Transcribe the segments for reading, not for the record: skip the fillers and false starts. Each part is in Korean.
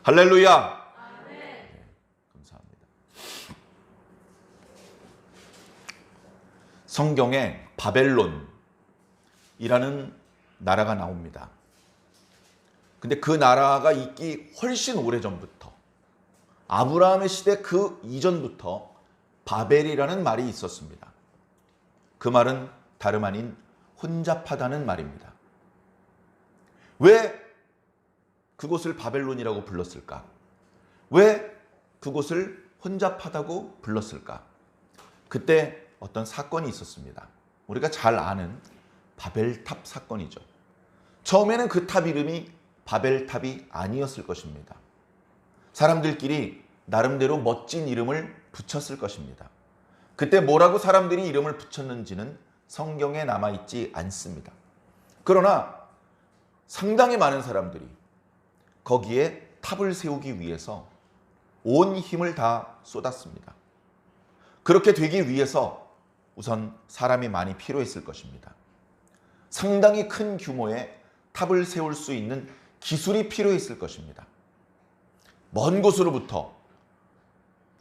할렐루야. 네, 감사합니다. 성경에 바벨론이라는 나라가 나옵니다. 근데 그 나라가 있기 훨씬 오래전부터, 아브라함의 시대 그 이전부터 바벨이라는 말이 있었습니다. 그 말은 다름 아닌 혼잡하다는 말입니다. 왜 그곳을 바벨론이라고 불렀을까? 왜 그곳을 혼잡하다고 불렀을까? 그때 어떤 사건이 있었습니다. 우리가 잘 아는 바벨탑 사건이죠. 처음에는 그 탑 이름이 바벨탑이 아니었을 것입니다. 사람들끼리 나름대로 멋진 이름을 붙였을 것입니다. 그때 뭐라고 사람들이 이름을 붙였는지는 성경에 남아있지 않습니다. 그러나 상당히 많은 사람들이 거기에 탑을 세우기 위해서 온 힘을 다 쏟았습니다. 그렇게 되기 위해서 우선 사람이 많이 필요했을 것입니다. 상당히 큰 규모의 탑을 세울 수 있는 기술이 필요했을 것입니다. 먼 곳으로부터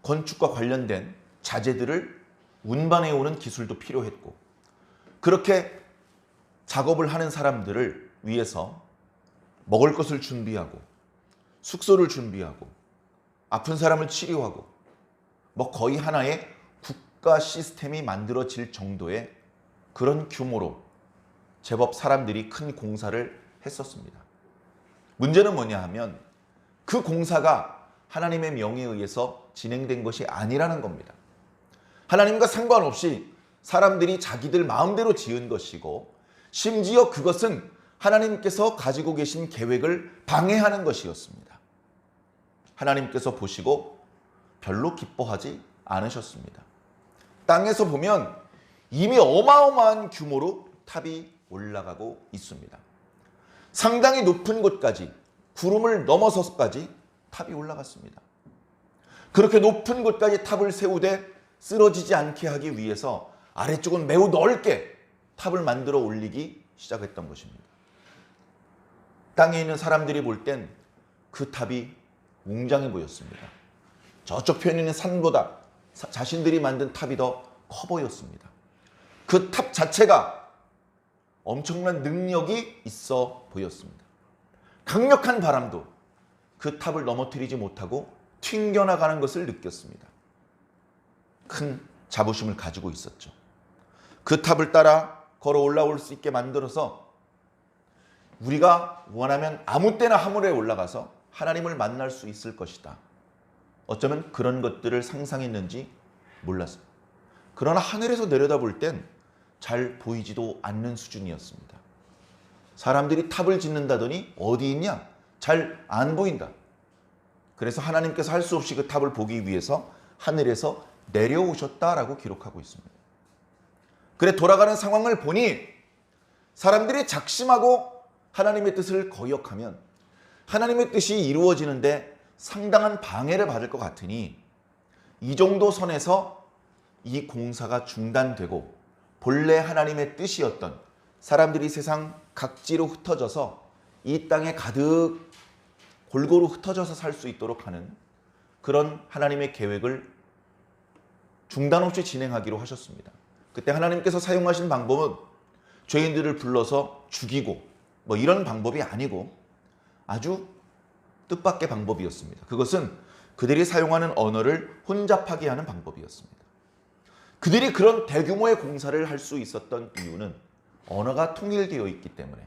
건축과 관련된 자재들을 운반해 오는 기술도 필요했고, 그렇게 작업을 하는 사람들을 위해서 먹을 것을 준비하고 숙소를 준비하고 아픈 사람을 치료하고 거의 하나의 국가 시스템이 만들어질 정도의 그런 규모로 제법 사람들이 큰 공사를 했었습니다. 문제는 뭐냐 하면 그 공사가 하나님의 명에 의해서 진행된 것이 아니라는 겁니다. 하나님과 상관없이 사람들이 자기들 마음대로 지은 것이고, 심지어 그것은 하나님께서 가지고 계신 계획을 방해하는 것이었습니다. 하나님께서 보시고 별로 기뻐하지 않으셨습니다. 땅에서 보면 이미 어마어마한 규모로 탑이 올라가고 있습니다. 상당히 높은 곳까지, 구름을 넘어서까지 탑이 올라갔습니다. 그렇게 높은 곳까지 탑을 세우되 쓰러지지 않게 하기 위해서 아래쪽은 매우 넓게 탑을 만들어 올리기 시작했던 것입니다. 땅에 있는 사람들이 볼 땐 그 탑이 웅장해 보였습니다. 저쪽 편에 있는 산보다 자신들이 만든 탑이 더 커 보였습니다. 그 탑 자체가 엄청난 능력이 있어 보였습니다. 강력한 바람도 그 탑을 넘어뜨리지 못하고 튕겨나가는 것을 느꼈습니다. 큰 자부심을 가지고 있었죠. 그 탑을 따라 걸어 올라올 수 있게 만들어서 우리가 원하면 아무 때나 하늘에 올라가서 하나님을 만날 수 있을 것이다. 어쩌면 그런 것들을 상상했는지 몰랐어요. 그러나 하늘에서 내려다볼 땐 잘 보이지도 않는 수준이었습니다. 사람들이 탑을 짓는다더니 어디 있냐? 잘 안 보인다. 그래서 하나님께서 할 수 없이 그 탑을 보기 위해서 하늘에서 내려오셨다라고 기록하고 있습니다. 그래 돌아가는 상황을 보니 사람들이 작심하고 하나님의 뜻을 거역하면 하나님의 뜻이 이루어지는데 상당한 방해를 받을 것 같으니 이 정도 선에서 이 공사가 중단되고 본래 하나님의 뜻이었던 사람들이 세상 각지로 흩어져서 이 땅에 가득 골고루 흩어져서 살 수 있도록 하는 그런 하나님의 계획을 중단 없이 진행하기로 하셨습니다. 그때 하나님께서 사용하신 방법은 죄인들을 불러서 죽이고 이런 방법이 아니고 아주 뜻밖의 방법이었습니다. 그것은 그들이 사용하는 언어를 혼잡하게 하는 방법이었습니다. 그들이 그런 대규모의 공사를 할 수 있었던 이유는 언어가 통일되어 있기 때문에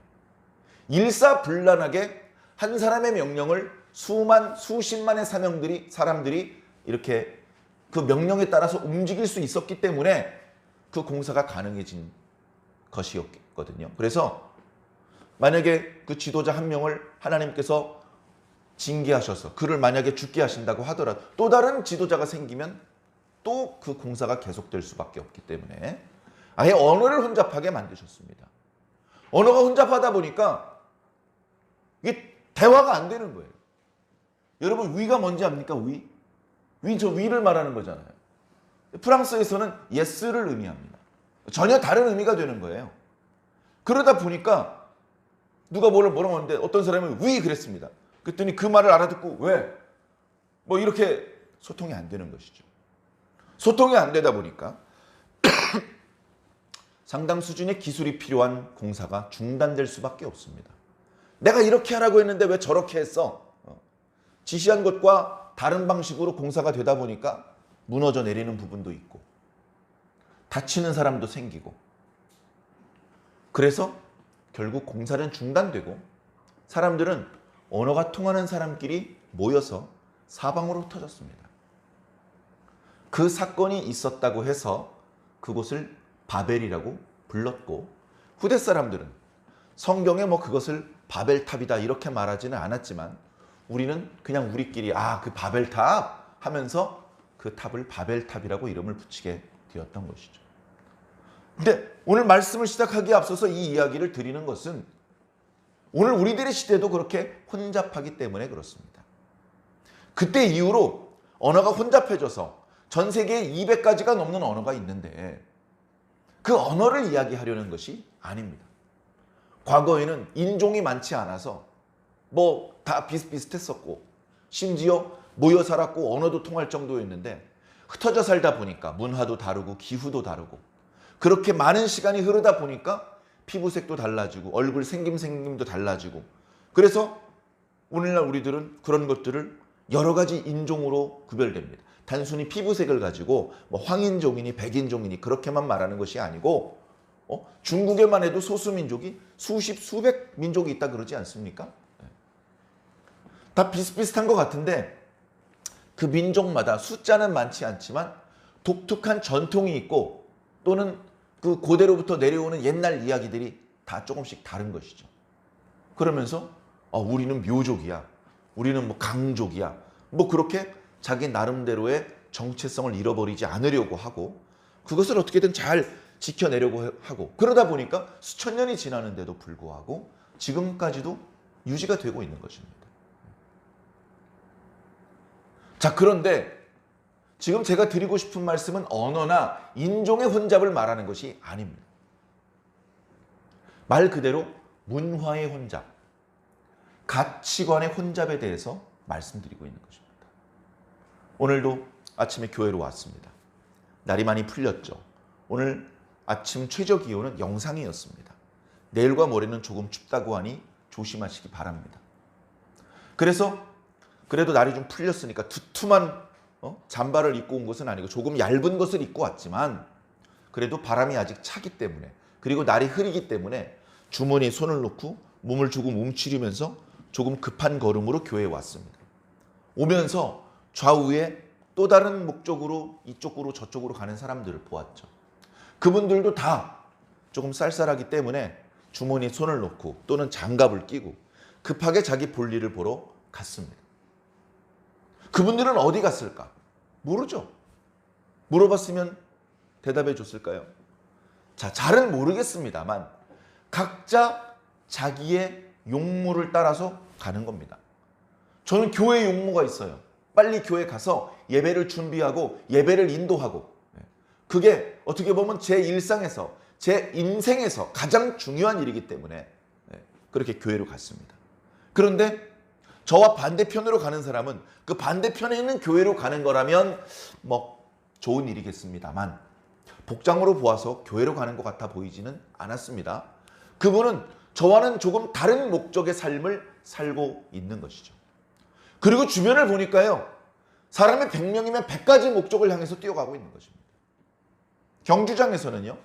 일사불란하게 한 사람의 명령을 수십만의 사람들이 이렇게 그 명령에 따라서 움직일 수 있었기 때문에 그 공사가 가능해진 것이었거든요. 그래서 만약에 그 지도자 한 명을 하나님께서 징계하셔서 그를 만약에 죽게 하신다고 하더라도 또 다른 지도자가 생기면 또 그 공사가 계속될 수밖에 없기 때문에 아예 언어를 혼잡하게 만드셨습니다. 언어가 혼잡하다 보니까 이게 대화가 안 되는 거예요. 여러분 위가 뭔지 압니까? 저 위를 말하는 거잖아요. 프랑스에서는 yes를 의미합니다. 전혀 다른 의미가 되는 거예요. 그러다 보니까 누가 뭐라고 하는데 어떤 사람은 위 그랬습니다. 그랬더니 그 말을 알아듣고 왜? 뭐 이렇게 소통이 안 되는 것이죠. 소통이 안 되다 보니까 상당 수준의 기술이 필요한 공사가 중단될 수밖에 없습니다. 내가 이렇게 하라고 했는데 왜 저렇게 했어? 지시한 것과 다른 방식으로 공사가 되다 보니까 무너져 내리는 부분도 있고 다치는 사람도 생기고 그래서 결국 공사는 중단되고 사람들은 언어가 통하는 사람끼리 모여서 사방으로 흩어졌습니다. 그 사건이 있었다고 해서 그곳을 바벨이라고 불렀고 후대 사람들은 성경에 뭐 그것을 바벨탑이다 이렇게 말하지는 않았지만 우리는 그냥 우리끼리 그 바벨탑 하면서 그 탑을 바벨탑이라고 이름을 붙이게 되었던 것이죠. 근데 오늘 말씀을 시작하기에 앞서서 이 이야기를 드리는 것은 오늘 우리들의 시대도 그렇게 혼잡하기 때문에 그렇습니다. 그때 이후로 언어가 혼잡해져서 전 세계에 200가지가 넘는 언어가 있는데 그 언어를 이야기하려는 것이 아닙니다. 과거에는 인종이 많지 않아서 뭐 다 비슷비슷했었고 심지어 모여 살았고 언어도 통할 정도였는데 흩어져 살다 보니까 문화도 다르고 기후도 다르고 그렇게 많은 시간이 흐르다 보니까 피부색도 달라지고 얼굴 생김도 달라지고 그래서 오늘날 우리들은 그런 것들을 여러 가지 인종으로 구별됩니다. 단순히 피부색을 가지고 뭐 황인종이니 백인종이니 그렇게만 말하는 것이 아니고 중국에만 해도 소수민족이 수십 수백 민족이 있다 그러지 않습니까? 다 비슷비슷한 것 같은데 그 민족마다 숫자는 많지 않지만 독특한 전통이 있고 또는 그 고대로부터 내려오는 옛날 이야기들이 다 조금씩 다른 것이죠. 그러면서 우리는 묘족이야, 우리는 뭐 강족이야, 뭐 그렇게 자기 나름대로의 정체성을 잃어버리지 않으려고 하고 그것을 어떻게든 잘 지켜내려고 하고 그러다 보니까 수천 년이 지나는데도 불구하고 지금까지도 유지가 되고 있는 것입니다. 자, 그런데 지금 제가 드리고 싶은 말씀은 언어나 인종의 혼잡을 말하는 것이 아닙니다. 말 그대로 문화의 혼잡, 가치관의 혼잡에 대해서 말씀드리고 있는 것입니다. 오늘도 아침에 교회로 왔습니다. 날이 많이 풀렸죠. 오늘 아침 최저 기온은 영상이었습니다. 내일과 모레는 조금 춥다고 하니 조심하시기 바랍니다. 그래서 그래도 날이 좀 풀렸으니까 두툼한 잠바를 입고 온 것은 아니고 조금 얇은 것을 입고 왔지만 그래도 바람이 아직 차기 때문에 그리고 날이 흐리기 때문에 주머니에 손을 놓고 몸을 조금 움츠리면서 조금 급한 걸음으로 교회에 왔습니다. 오면서 좌우에 또 다른 목적으로 이쪽으로 저쪽으로 가는 사람들을 보았죠. 그분들도 다 조금 쌀쌀하기 때문에 주머니에 손을 놓고 또는 장갑을 끼고 급하게 자기 볼일을 보러 갔습니다. 그분들은 어디 갔을까? 모르죠. 물어봤으면 대답해 줬을까요? 자, 잘은 모르겠습니다만 각자 자기의 용무를 따라서 가는 겁니다. 저는 교회 용무가 있어요. 빨리 교회 가서 예배를 준비하고 예배를 인도하고 그게 어떻게 보면 제 일상에서 제 인생에서 가장 중요한 일이기 때문에 그렇게 교회로 갔습니다. 그런데 저와 반대편으로 가는 사람은 그 반대편에 있는 교회로 가는 거라면 뭐 좋은 일이겠습니다만 복장으로 보아서 교회로 가는 것 같아 보이지는 않았습니다. 그분은 저와는 조금 다른 목적의 삶을 살고 있는 것이죠. 그리고 주변을 보니까요. 사람이 100명이면 100가지 목적을 향해서 뛰어가고 있는 것입니다. 경주장에서는요.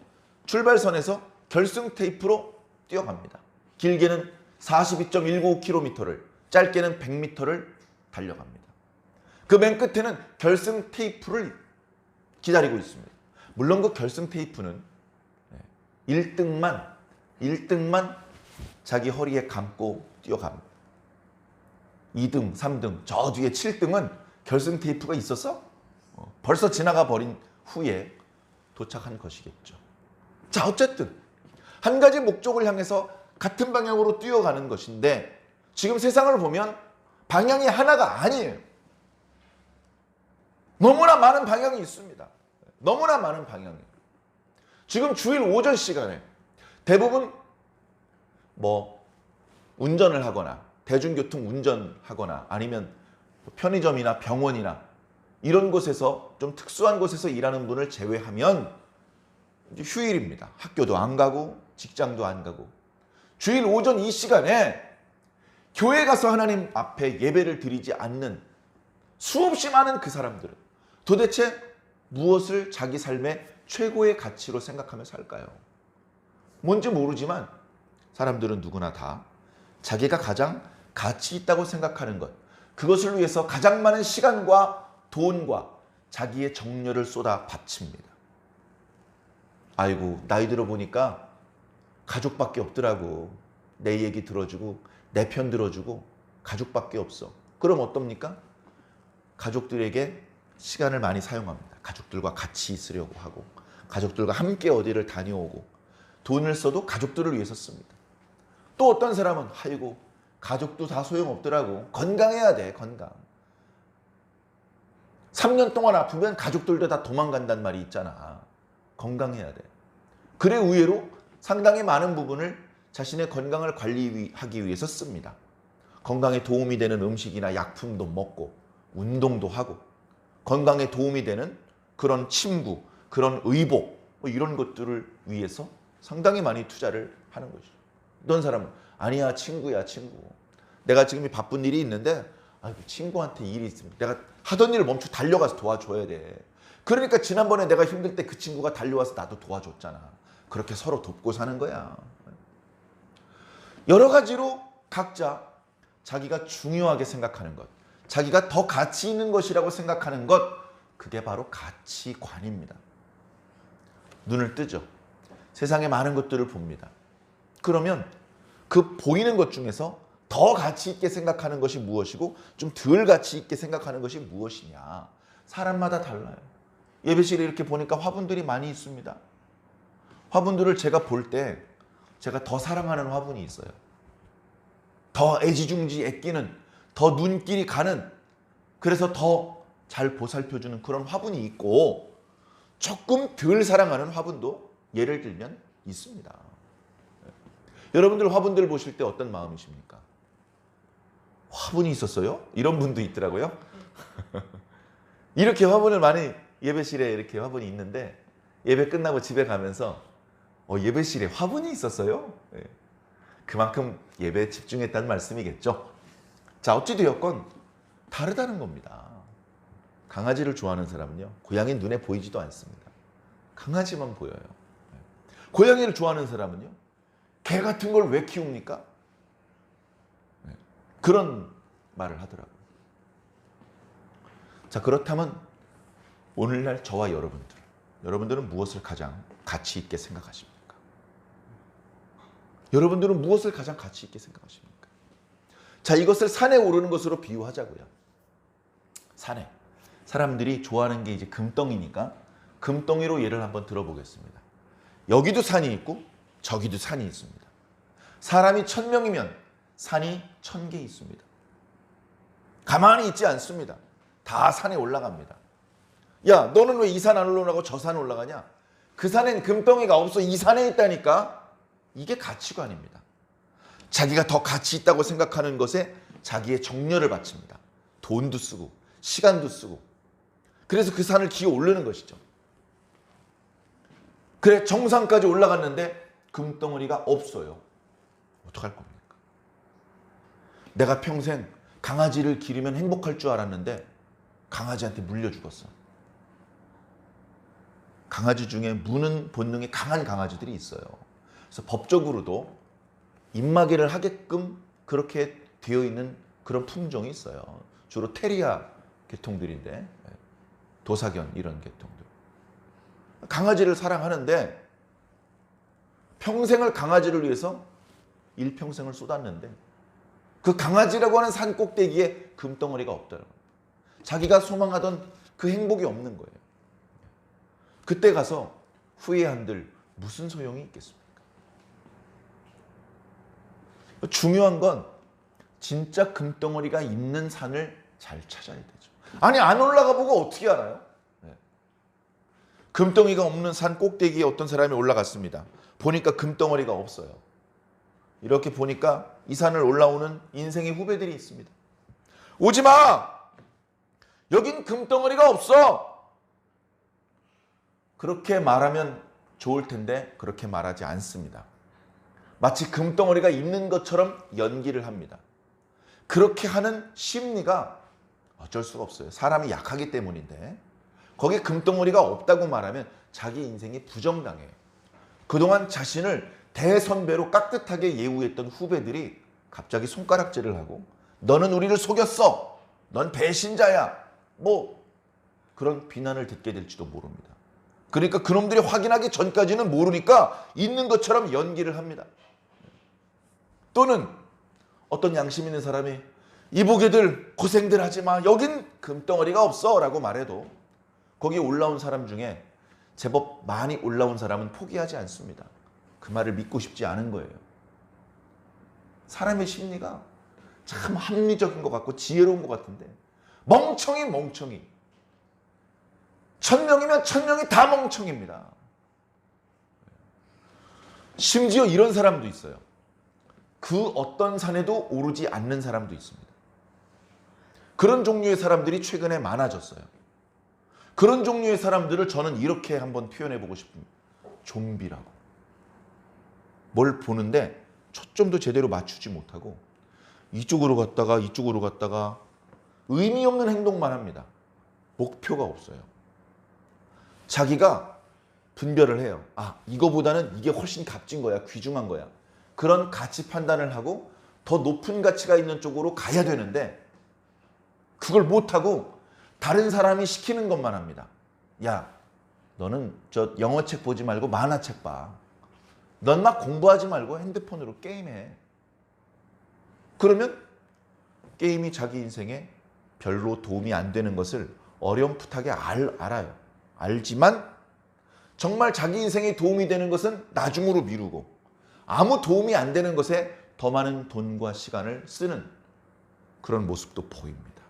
출발선에서 결승 테이프로 뛰어갑니다. 길게는 42.195km를 짧게는 100m를 달려갑니다. 그 맨 끝에는 결승 테이프를 기다리고 있습니다. 물론 그 결승 테이프는 1등만 자기 허리에 감고 뛰어갑니다. 2등, 3등, 저 뒤에 7등은 결승 테이프가 있어서 벌써 지나가 버린 후에 도착한 것이겠죠. 자, 어쨌든 한 가지 목적을 향해서 같은 방향으로 뛰어가는 것인데 지금 세상을 보면 방향이 하나가 아니에요. 너무나 많은 방향이 있습니다. 너무나 많은 방향이. 지금 주일 오전 시간에 대부분 뭐 운전을 하거나 대중교통 운전하거나 아니면 편의점이나 병원이나 이런 곳에서 좀 특수한 곳에서 일하는 분을 제외하면 이제 휴일입니다. 학교도 안 가고 직장도 안 가고 주일 오전 이 시간에 교회 가서 하나님 앞에 예배를 드리지 않는 수없이 많은 그 사람들은 도대체 무엇을 자기 삶의 최고의 가치로 생각하며 살까요? 뭔지 모르지만 사람들은 누구나 다 자기가 가장 가치 있다고 생각하는 것, 그것을 위해서 가장 많은 시간과 돈과 자기의 정열을 쏟아 바칩니다. 아이고, 나이 들어 보니까 가족밖에 없더라고. 내 얘기 들어주고 내 편 들어주고 가족밖에 없어. 그럼 어떻습니까? 가족들에게 시간을 많이 사용합니다. 가족들과 같이 있으려고 하고 가족들과 함께 어디를 다녀오고 돈을 써도 가족들을 위해서 씁니다. 또 어떤 사람은 아이고, 가족도 다 소용없더라고. 건강해야 돼, 건강. 3년 동안 아프면 가족들도 다 도망간단 말이 있잖아. 건강해야 돼. 그래 의외로 상당히 많은 부분을 자신의 건강을 관리하기 위해서 씁니다. 건강에 도움이 되는 음식이나 약품도 먹고 운동도 하고 건강에 도움이 되는 그런 침구, 그런 의복 뭐 이런 것들을 위해서 상당히 많이 투자를 하는 것이죠. 어떤 사람은 아니야, 친구야, 친구. 내가 지금 바쁜 일이 있는데 친구한테 일이 있습니다. 내가 하던 일을 멈추고 달려가서 도와줘야 돼. 그러니까 지난번에 내가 힘들 때 그 친구가 달려와서 나도 도와줬잖아. 그렇게 서로 돕고 사는 거야. 여러 가지로 각자 자기가 중요하게 생각하는 것, 자기가 더 가치 있는 것이라고 생각하는 것, 그게 바로 가치관입니다. 눈을 뜨죠. 세상에 많은 것들을 봅니다. 그러면 그 보이는 것 중에서 더 가치 있게 생각하는 것이 무엇이고 좀 덜 가치 있게 생각하는 것이 무엇이냐. 사람마다 달라요. 예배실에 이렇게 보니까 화분들이 많이 있습니다. 화분들을 제가 볼 때 제가 더 사랑하는 화분이 있어요. 더 애지중지 애끼는, 더 눈길이 가는, 그래서 더 잘 보살펴주는 그런 화분이 있고 조금 덜 사랑하는 화분도 예를 들면 있습니다. 여러분들 화분들 보실 때 어떤 마음이십니까? 화분이 있었어요? 이런 분도 있더라고요. 이렇게 화분을 많이 예배실에 이렇게 화분이 있는데 예배 끝나고 집에 가면서 예배실에 화분이 있었어요? 네. 그만큼 예배에 집중했다는 말씀이겠죠. 자, 어찌되었건 다르다는 겁니다. 강아지를 좋아하는 사람은요, 고양이 눈에 보이지도 않습니다. 강아지만 보여요. 고양이를 좋아하는 사람은요, 개 같은 걸 왜 키웁니까? 그런 말을 하더라고요. 자, 그렇다면 오늘날 저와 여러분들은 무엇을 가장 가치 있게 생각하십니까? 여러분들은 무엇을 가장 가치 있게 생각하십니까? 자, 이것을 산에 오르는 것으로 비유하자고요. 산에. 사람들이 좋아하는 게 이제 금덩이니까 금덩이로 예를 한번 들어보겠습니다. 여기도 산이 있고 저기도 산이 있습니다. 사람이 1000명이면 산이 1000개 있습니다. 가만히 있지 않습니다. 다 산에 올라갑니다. 야, 너는 왜 이 산 안 올라가고 저 산 올라가냐? 그 산엔 금덩이가 없어. 이 산에 있다니까. 이게 가치관입니다. 자기가 더 가치 있다고 생각하는 것에 자기의 정열을 바칩니다. 돈도 쓰고 시간도 쓰고. 그래서 그 산을 기어 오르는 것이죠. 그래, 정상까지 올라갔는데 금덩어리가 없어요. 어떡할 겁니까? 내가 평생 강아지를 기르면 행복할 줄 알았는데 강아지한테 물려 죽었어. 강아지 중에 무는 본능이 강한 강아지들이 있어요. 그래서 법적으로도 입마개를 하게끔 그렇게 되어 있는 그런 품종이 있어요. 주로 테리아 계통들인데, 도사견 이런 계통들. 강아지를 사랑하는데 평생을 강아지를 위해서 일평생을 쏟았는데 그 강아지라고 하는 산 꼭대기에 금덩어리가 없더라고요. 자기가 소망하던 그 행복이 없는 거예요. 그때 가서 후회한들 무슨 소용이 있겠습니까? 중요한 건 진짜 금덩어리가 있는 산을 잘 찾아야 되죠. 아니, 안 올라가 보고 어떻게 알아요? 네. 금덩이가 없는 산 꼭대기에 어떤 사람이 올라갔습니다. 보니까 금덩어리가 없어요. 이렇게 보니까 이 산을 올라오는 인생의 후배들이 있습니다. 오지 마! 여긴 금덩어리가 없어! 그렇게 말하면 좋을 텐데 그렇게 말하지 않습니다. 마치 금덩어리가 있는 것처럼 연기를 합니다. 그렇게 하는 심리가 어쩔 수가 없어요. 사람이 약하기 때문인데 거기에 금덩어리가 없다고 말하면 자기 인생이 부정당해요. 그동안 자신을 대선배로 깍듯하게 예우했던 후배들이 갑자기 손가락질을 하고 너는 우리를 속였어. 넌 배신자야. 뭐 그런 비난을 듣게 될지도 모릅니다. 그러니까 그놈들이 확인하기 전까지는 모르니까 있는 것처럼 연기를 합니다. 또는 어떤 양심 있는 사람이 이보게들 고생들 하지 마. 여긴 금덩어리가 없어 라고 말해도 거기 올라온 사람 중에 제법 많이 올라온 사람은 포기하지 않습니다. 그 말을 믿고 싶지 않은 거예요. 사람의 심리가 참 합리적인 것 같고 지혜로운 것 같은데 멍청이 1000명이면 1000명이 다 멍청입니다. 심지어 이런 사람도 있어요. 그 어떤 산에도 오르지 않는 사람도 있습니다. 그런 종류의 사람들이 최근에 많아졌어요. 그런 종류의 사람들을 저는 이렇게 한번 표현해 보고 싶습니다. 좀비라고. 뭘 보는데 초점도 제대로 맞추지 못하고 이쪽으로 갔다가 이쪽으로 갔다가 의미 없는 행동만 합니다. 목표가 없어요. 자기가 분별을 해요. 아, 이거보다는 이게 훨씬 값진 거야. 귀중한 거야. 그런 가치 판단을 하고 더 높은 가치가 있는 쪽으로 가야 되는데 그걸 못하고 다른 사람이 시키는 것만 합니다. 야, 너는 저 영어책 보지 말고 만화책 봐. 넌 막 공부하지 말고 핸드폰으로 게임해. 그러면 게임이 자기 인생에 별로 도움이 안 되는 것을 어렴풋하게 알아요. 알지만 정말 자기 인생에 도움이 되는 것은 나중으로 미루고 아무 도움이 안 되는 것에 더 많은 돈과 시간을 쓰는 그런 모습도 보입니다.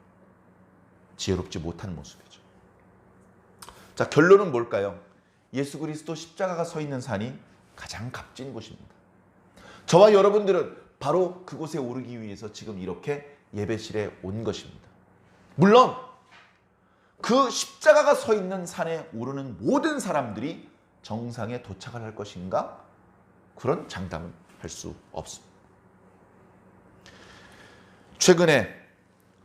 지혜롭지 못한 모습이죠. 자, 결론은 뭘까요? 예수 그리스도 십자가가 서 있는 산이 가장 값진 곳입니다. 저와 여러분들은 바로 그곳에 오르기 위해서 지금 이렇게 예배실에 온 것입니다. 물론 그 십자가가 서 있는 산에 오르는 모든 사람들이 정상에 도착을 할 것인가? 그런 장담은 할 수 없습니다. 최근에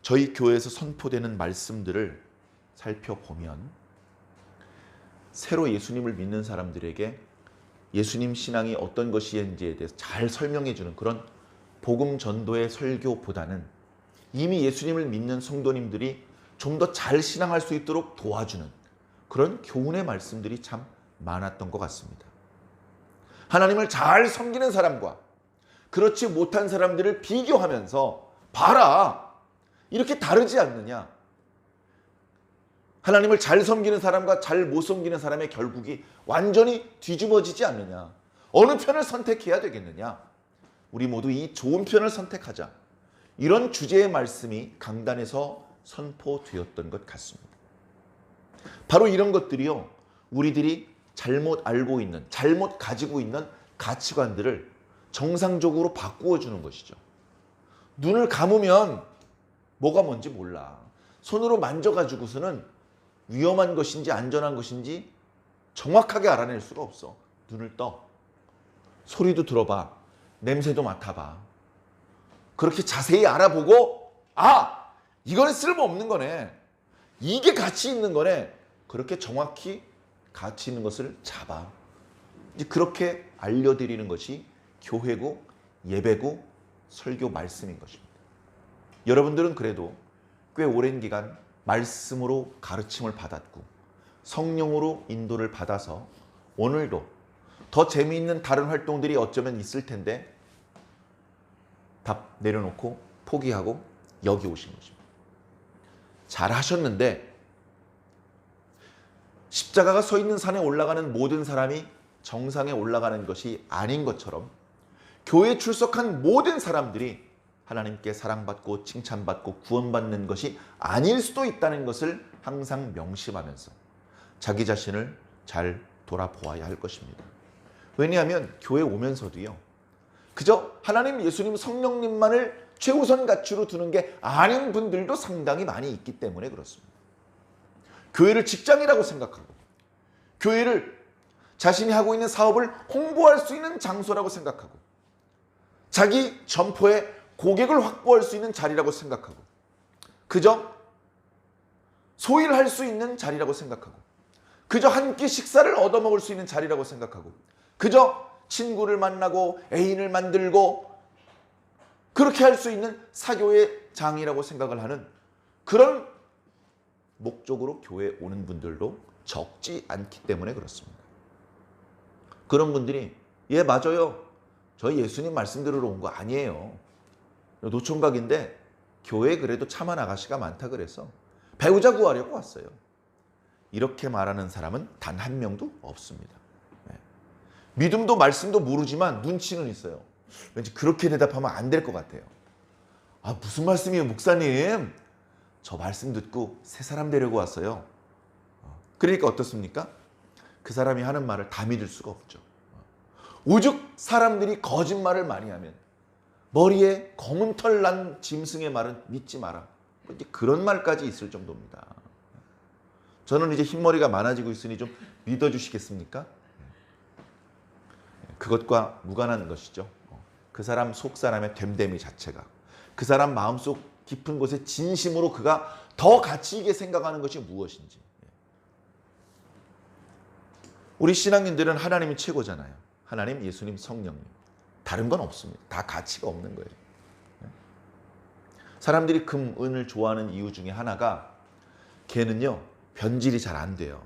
저희 교회에서 선포되는 말씀들을 살펴보면 새로 예수님을 믿는 사람들에게 예수님 신앙이 어떤 것인지에 대해서 잘 설명해 주는 그런 복음 전도의 설교보다는 이미 예수님을 믿는 성도님들이 좀 더 잘 신앙할 수 있도록 도와주는 그런 교훈의 말씀들이 참 많았던 것 같습니다. 하나님을 잘 섬기는 사람과 그렇지 못한 사람들을 비교하면서 봐라, 이렇게 다르지 않느냐. 하나님을 잘 섬기는 사람과 잘 못 섬기는 사람의 결국이 완전히 뒤집어지지 않느냐. 어느 편을 선택해야 되겠느냐. 우리 모두 이 좋은 편을 선택하자. 이런 주제의 말씀이 강단에서 선포되었던 것 같습니다. 바로 이런 것들이요, 우리들이 잘못 알고 있는, 잘못 가지고 있는 가치관들을 정상적으로 바꾸어 주는 것이죠. 눈을 감으면 뭐가 뭔지 몰라. 손으로 만져가지고서는 위험한 것인지 안전한 것인지 정확하게 알아낼 수가 없어. 눈을 떠. 소리도 들어봐. 냄새도 맡아봐. 그렇게 자세히 알아보고 아! 이거는 쓸모없는 거네. 이게 가치 있는 거네. 그렇게 정확히 가치 있는 것을 잡아. 이제 그렇게 알려드리는 것이 교회고 예배고 설교 말씀인 것입니다. 여러분들은 그래도 꽤 오랜 기간 말씀으로 가르침을 받았고 성령으로 인도를 받아서 오늘도 더 재미있는 다른 활동들이 어쩌면 있을 텐데 답 내려놓고 포기하고 여기 오신 것입니다. 잘하셨는데 십자가가 서 있는 산에 올라가는 모든 사람이 정상에 올라가는 것이 아닌 것처럼 교회에 출석한 모든 사람들이 하나님께 사랑받고 칭찬받고 구원받는 것이 아닐 수도 있다는 것을 항상 명심하면서 자기 자신을 잘 돌아보아야 할 것입니다. 왜냐하면 교회 오면서도요, 그저 하나님, 예수님, 성령님만을 최우선 가치로 두는 게 아닌 분들도 상당히 많이 있기 때문에 그렇습니다. 교회를 직장이라고 생각하고, 교회를 자신이 하고 있는 사업을 홍보할 수 있는 장소라고 생각하고, 자기 점포에 고객을 확보할 수 있는 자리라고 생각하고, 그저 소일을 할 수 있는 자리라고 생각하고, 그저 한 끼 식사를 얻어먹을 수 있는 자리라고 생각하고, 그저 친구를 만나고 애인을 만들고 그렇게 할 수 있는 사교의 장이라고 생각을 하는 그런 목적으로 교회에 오는 분들도 적지 않기 때문에 그렇습니다. 그런 분들이 예 맞아요, 저희 예수님 말씀 들으러 온 거 아니에요, 노총각인데 교회에 그래도 참한 아가씨가 많다 그래서 배우자 구하려고 왔어요, 이렇게 말하는 사람은 단 한 명도 없습니다. 믿음도 말씀도 모르지만 눈치는 있어요. 왠지 그렇게 대답하면 안 될 것 같아요. 아, 무슨 말씀이에요, 목사님? 저 말씀 듣고 새 사람 되려고 왔어요. 그러니까 어떻습니까? 그 사람이 하는 말을 다 믿을 수가 없죠. 오죽 사람들이 거짓말을 많이 하면 머리에 검은 털 난 짐승의 말은 믿지 마라, 그런 말까지 있을 정도입니다. 저는 이제 흰머리가 많아지고 있으니 좀 믿어주시겠습니까? 그것과 무관한 것이죠. 그 사람 속 사람의 됨됨이 자체가, 그 사람 마음속 깊은 곳에 진심으로 그가 더 가치 있게 생각하는 것이 무엇인지. 우리 신앙인들은 하나님이 최고잖아요. 하나님, 예수님, 성령님. 다른 건 없습니다. 다 가치가 없는 거예요. 사람들이 금, 은을 좋아하는 이유 중에 하나가 걔는요 변질이 잘 안 돼요.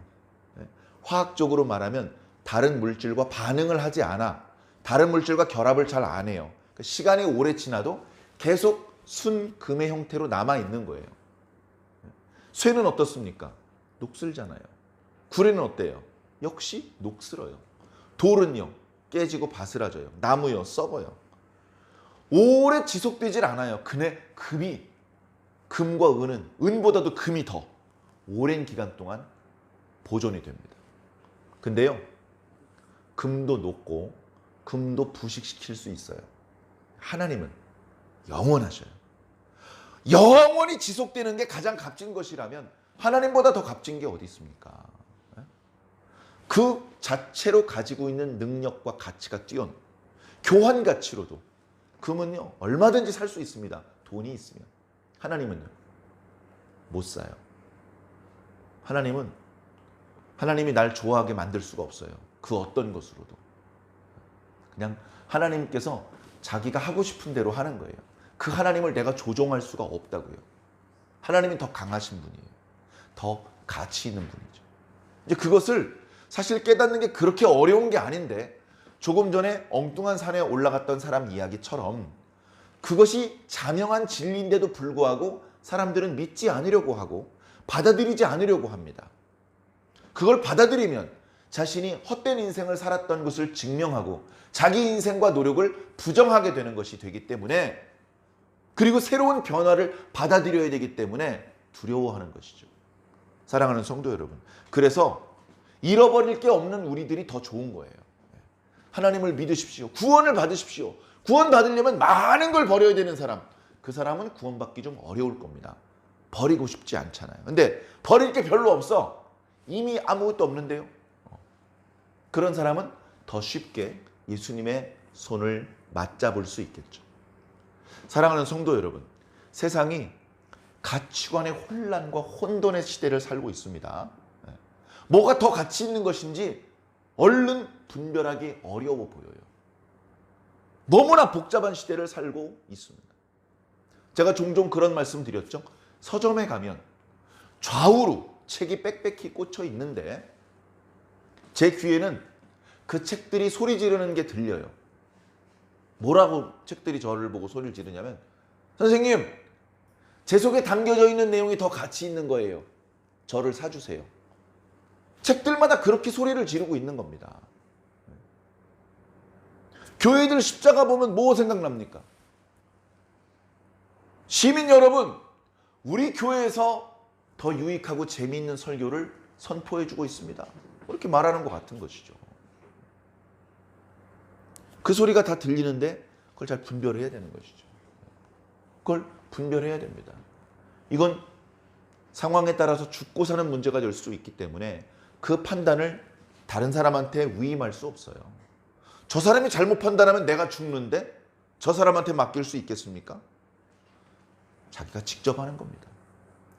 화학적으로 말하면 다른 물질과 반응을 하지 않아. 다른 물질과 결합을 잘 안 해요. 시간이 오래 지나도 계속 순금의 형태로 남아있는 거예요. 쇠는 어떻습니까? 녹슬잖아요. 구레는 어때요? 역시 녹슬어요. 돌은요 깨지고 바스라져요. 나무요 썩어요. 오래 지속되질 않아요. 근데 금과 은은, 은보다도 금이 더 오랜 기간 동안 보존이 됩니다. 근데요 금도 녹고 금도 부식시킬 수 있어요. 하나님은 영원하셔요. 영원히 지속되는 게 가장 값진 것이라면 하나님보다 더 값진 게 어디 있습니까? 그 자체로 가지고 있는 능력과 가치가 뛰어난 교환 가치로도 금은요 얼마든지 살 수 있습니다. 돈이 있으면. 하나님은요 못 사요. 하나님이 날 좋아하게 만들 수가 없어요. 그 어떤 것으로도. 그냥 하나님께서 자기가 하고 싶은 대로 하는 거예요. 그 하나님을 내가 조종할 수가 없다고요. 하나님이 더 강하신 분이에요. 더 가치 있는 분이죠. 이제 그것을 사실 깨닫는 게 그렇게 어려운 게 아닌데, 조금 전에 엉뚱한 산에 올라갔던 사람 이야기처럼 그것이 자명한 진리인데도 불구하고 사람들은 믿지 않으려고 하고 받아들이지 않으려고 합니다. 그걸 받아들이면 자신이 헛된 인생을 살았던 것을 증명하고 자기 인생과 노력을 부정하게 되는 것이 되기 때문에, 그리고 새로운 변화를 받아들여야 되기 때문에 두려워하는 것이죠. 사랑하는 성도 여러분, 그래서 잃어버릴 게 없는 우리들이 더 좋은 거예요. 하나님을 믿으십시오. 구원을 받으십시오. 구원 받으려면 많은 걸 버려야 되는 사람, 그 사람은 구원받기 좀 어려울 겁니다. 버리고 싶지 않잖아요. 근데 버릴 게 별로 없어. 이미 아무것도 없는데요. 그런 사람은 더 쉽게 예수님의 손을 맞잡을 수 있겠죠. 사랑하는 성도 여러분, 세상이 가치관의 혼란과 혼돈의 시대를 살고 있습니다. 뭐가 더 가치 있는 것인지 얼른 분별하기 어려워 보여요. 너무나 복잡한 시대를 살고 있습니다. 제가 종종 그런 말씀 드렸죠. 서점에 가면 좌우로 책이 빽빽히 꽂혀 있는데 제 귀에는 그 책들이 소리 지르는 게 들려요. 뭐라고 책들이 저를 보고 소리를 지르냐면, 선생님, 제 속에 담겨져 있는 내용이 더 가치 있는 거예요. 저를 사주세요. 책들마다 그렇게 소리를 지르고 있는 겁니다. 교회들 십자가 보면 뭐 생각납니까? 시민 여러분, 우리 교회에서 더 유익하고 재미있는 설교를 선포해주고 있습니다. 이렇게 말하는 것 같은 것이죠. 그 소리가 다 들리는데 그걸 잘 분별해야 되는 것이죠. 그걸 분별해야 됩니다. 이건 상황에 따라서 죽고 사는 문제가 될 수 있기 때문에 그 판단을 다른 사람한테 위임할 수 없어요. 저 사람이 잘못 판단하면 내가 죽는데 저 사람한테 맡길 수 있겠습니까? 자기가 직접 하는 겁니다.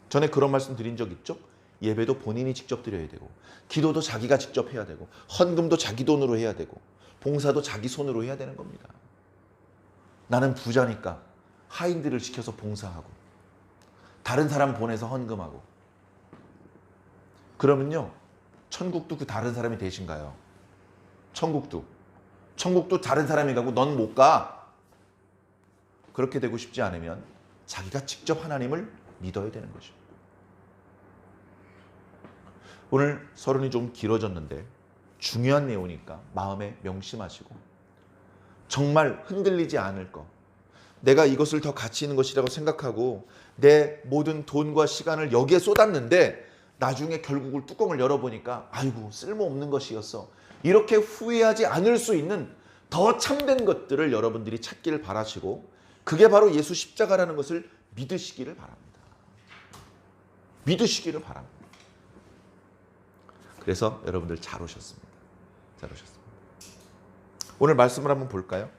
전에 그런 말씀 드린 적 있죠? 예배도 본인이 직접 드려야 되고, 기도도 자기가 직접 해야 되고, 헌금도 자기 돈으로 해야 되고, 봉사도 자기 손으로 해야 되는 겁니다. 나는 부자니까 하인들을 시켜서 봉사하고, 다른 사람 보내서 헌금하고. 그러면요, 천국도 그 다른 사람이 대신가요? 천국도 다른 사람이 가고 넌 못 가. 그렇게 되고 싶지 않으면 자기가 직접 하나님을 믿어야 되는 거죠. 오늘 서론이 좀 길어졌는데 중요한 내용이니까 마음에 명심하시고, 정말 흔들리지 않을 거, 내가 이것을 더 가치 있는 것이라고 생각하고 내 모든 돈과 시간을 여기에 쏟았는데 나중에 결국을 뚜껑을 열어보니까 아이고 쓸모없는 것이었어, 이렇게 후회하지 않을 수 있는 더 참된 것들을 여러분들이 찾기를 바라시고, 그게 바로 예수 십자가라는 것을 믿으시기를 바랍니다. 믿으시기를 바랍니다. 그래서 여러분들 잘 오셨습니다. 잘 오셨습니다. 오늘 말씀을 한번 볼까요?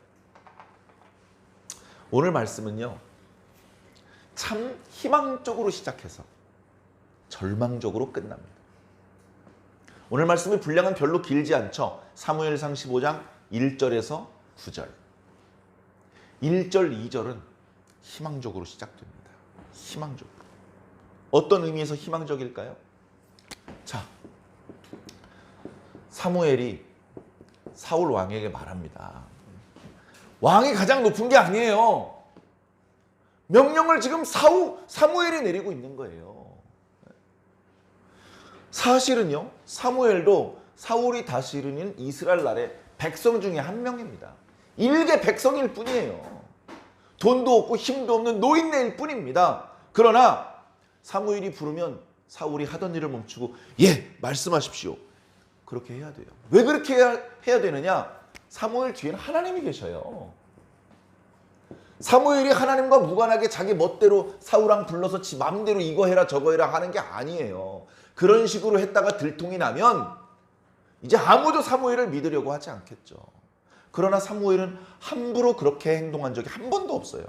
오늘 말씀은요, 참 희망적으로 시작해서 절망적으로 끝납니다. 오늘 말씀의 분량은 별로 길지 않죠. 사무엘상 15장 1절에서 9절. 1절, 2절은 희망적으로 시작됩니다. 희망적으로. 어떤 의미에서 희망적일까요? 자, 사무엘이 사울 왕에게 말합니다. 왕이 가장 높은 게 아니에요. 명령을 지금 사무엘이 내리고 있는 거예요. 사실은요, 사무엘도 사울이 다스리는 이스라엘 나라의 백성 중에 한 명입니다. 일개 백성일 뿐이에요. 돈도 없고 힘도 없는 노인네일 뿐입니다. 그러나 사무엘이 부르면 사울이 하던 일을 멈추고 예, 말씀하십시오. 그렇게 해야 돼요. 왜 그렇게 해야 되느냐? 사무엘 뒤에는 하나님이 계셔요. 사무엘이 하나님과 무관하게 자기 멋대로 사울왕 불러서 지 마음대로 이거 해라 저거 해라 하는 게 아니에요. 그런 식으로 했다가 들통이 나면 이제 아무도 사무엘을 믿으려고 하지 않겠죠. 그러나 사무엘은 함부로 그렇게 행동한 적이 한 번도 없어요.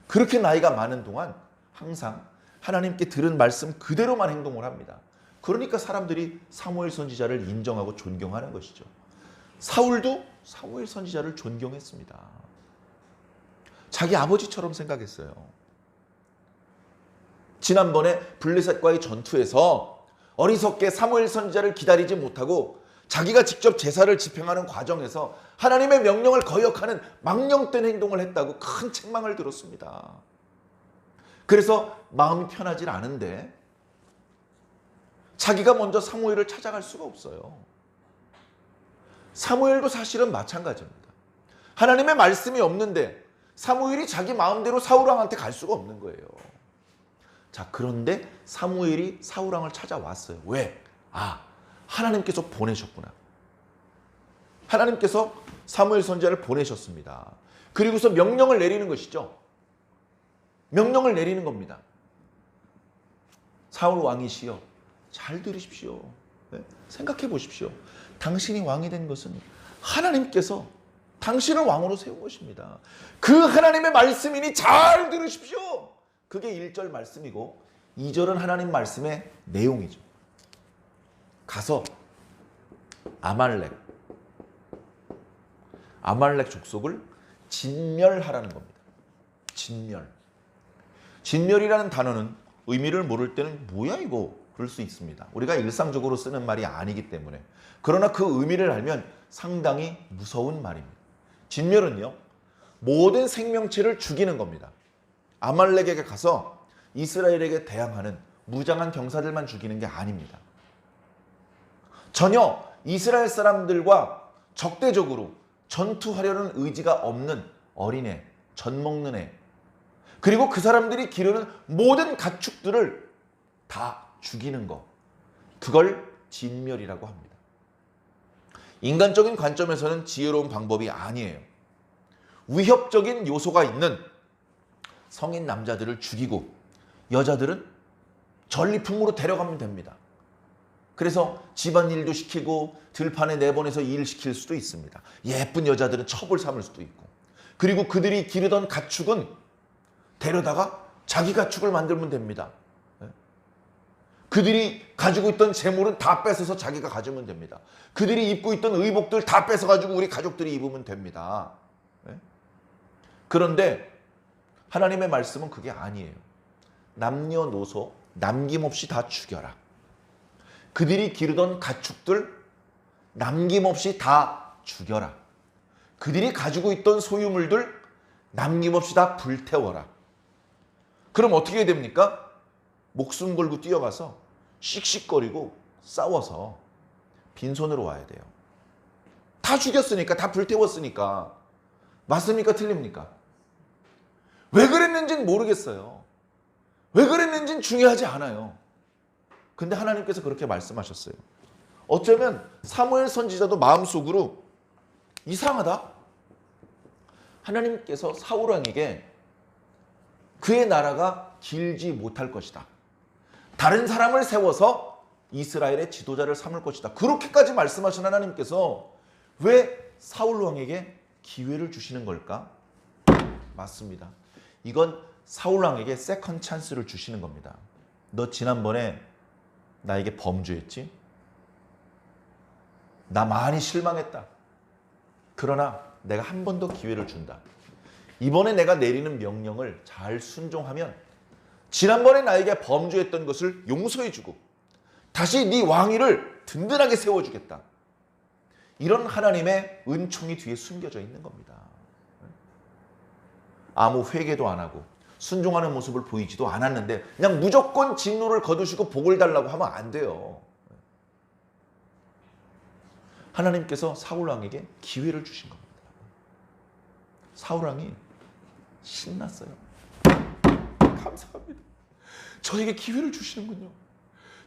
그렇게 나이가 많은 동안 항상 하나님께 들은 말씀 그대로만 행동을 합니다. 그러니까 사람들이 사무엘 선지자를 인정하고 존경하는 것이죠. 사울도 사무엘 선지자를 존경했습니다. 자기 아버지처럼 생각했어요. 지난번에 블레셋과의 전투에서 어리석게 사무엘 선지자를 기다리지 못하고 자기가 직접 제사를 집행하는 과정에서 하나님의 명령을 거역하는 망령된 행동을 했다고 큰 책망을 들었습니다. 그래서 마음이 편하지 않은데 자기가 먼저 사무엘을 찾아갈 수가 없어요. 사무엘도 사실은 마찬가지입니다. 하나님의 말씀이 없는데 사무엘이 자기 마음대로 사울왕한테 갈 수가 없는 거예요. 자, 그런데 사무엘이 사울왕을 찾아왔어요. 왜? 하나님께서 보내셨구나. 하나님께서 사무엘 선지자를 보내셨습니다. 그리고서 명령을 내리는 것이죠. 명령을 내리는 겁니다. 사울 왕이시여, 잘 들으십시오. 네? 생각해 보십시오. 당신이 왕이 된 것은 하나님께서 당신을 왕으로 세운 것입니다. 그 하나님의 말씀이니 잘 들으십시오. 그게 1절 말씀이고 2절은 하나님 말씀의 내용이죠. 가서 아말렉 족속을 진멸하라는 겁니다. 진멸이라는 단어는 의미를 모를 때는 뭐야 이거 그럴 수 있습니다. 우리가 일상적으로 쓰는 말이 아니기 때문에. 그러나 그 의미를 알면 상당히 무서운 말입니다. 진멸은요, 모든 생명체를 죽이는 겁니다. 아말렉에게 가서 이스라엘에게 대항하는 무장한 병사들만 죽이는 게 아닙니다. 전혀 이스라엘 사람들과 적대적으로 전투하려는 의지가 없는 어린애, 젖 먹는 애, 그리고 그 사람들이 기르는 모든 가축들을 다 죽이는 것, 그걸 진멸이라고 합니다. 인간적인 관점에서는 지혜로운 방법이 아니에요. 위협적인 요소가 있는 성인 남자들을 죽이고 여자들은 전리품으로 데려가면 됩니다. 그래서 집안일도 시키고 들판에 내보내서 일 시킬 수도 있습니다. 예쁜 여자들은 첩을 삼을 수도 있고, 그리고 그들이 기르던 가축은 데려다가 자기 가축을 만들면 됩니다. 그들이 가지고 있던 재물은 다 뺏어서 자기가 가지면 됩니다. 그들이 입고 있던 의복들 다 뺏어가지고 우리 가족들이 입으면 됩니다. 그런데 하나님의 말씀은 그게 아니에요. 남녀노소 남김없이 다 죽여라. 그들이 기르던 가축들 남김없이 다 죽여라. 그들이 가지고 있던 소유물들 남김없이 다 불태워라. 그럼 어떻게 됩니까? 목숨 걸고 뛰어가서 씩씩거리고 싸워서 빈손으로 와야 돼요. 다 죽였으니까, 다 불태웠으니까. 맞습니까? 틀립니까? 왜 그랬는지는 모르겠어요. 왜 그랬는지는 중요하지 않아요. 근데 하나님께서 그렇게 말씀하셨어요. 어쩌면 사무엘 선지자도 마음속으로 이상하다. 하나님께서 사울 왕에게 그의 나라가 길지 못할 것이다. 다른 사람을 세워서 이스라엘의 지도자를 삼을 것이다. 그렇게까지 말씀하신 하나님께서 왜 사울 왕에게 기회를 주시는 걸까? 맞습니다. 이건 사울 왕에게 세컨 찬스를 주시는 겁니다. 너 지난번에 나에게 범죄했지? 나 많이 실망했다. 그러나 내가 한 번 더 기회를 준다. 이번에 내가 내리는 명령을 잘 순종하면 지난번에 나에게 범죄했던 것을 용서해주고 다시 네 왕위를 든든하게 세워주겠다. 이런 하나님의 은총이 뒤에 숨겨져 있는 겁니다. 아무 회개도 안 하고 순종하는 모습을 보이지도 않았는데 그냥 무조건 진노를 거두시고 복을 달라고 하면 안 돼요. 하나님께서 사울 왕에게 기회를 주신 겁니다. 사울 왕이 신났어요. 감사합니다. 저에게 기회를 주시는군요.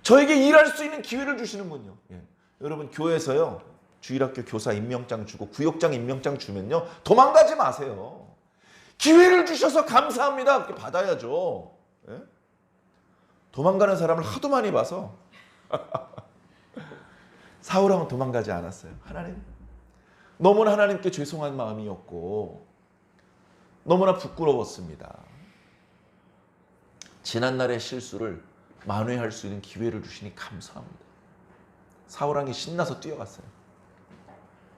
저에게 일할 수 있는 기회를 주시는군요. 여러분, 교회에서요, 주일학교 교사 임명장 주고 구역장 임명장 주면요, 도망가지 마세요. 기회를 주셔서 감사합니다. 그렇게 받아야죠. 도망가는 사람을 하도 많이 봐서 사울 왕은 도망가지 않았어요. 하나님, 너무나 하나님께 죄송한 마음이었고 너무나 부끄러웠습니다. 지난날의 실수를 만회할 수 있는 기회를 주시니 감사합니다. 사울 왕이 신나서 뛰어갔어요.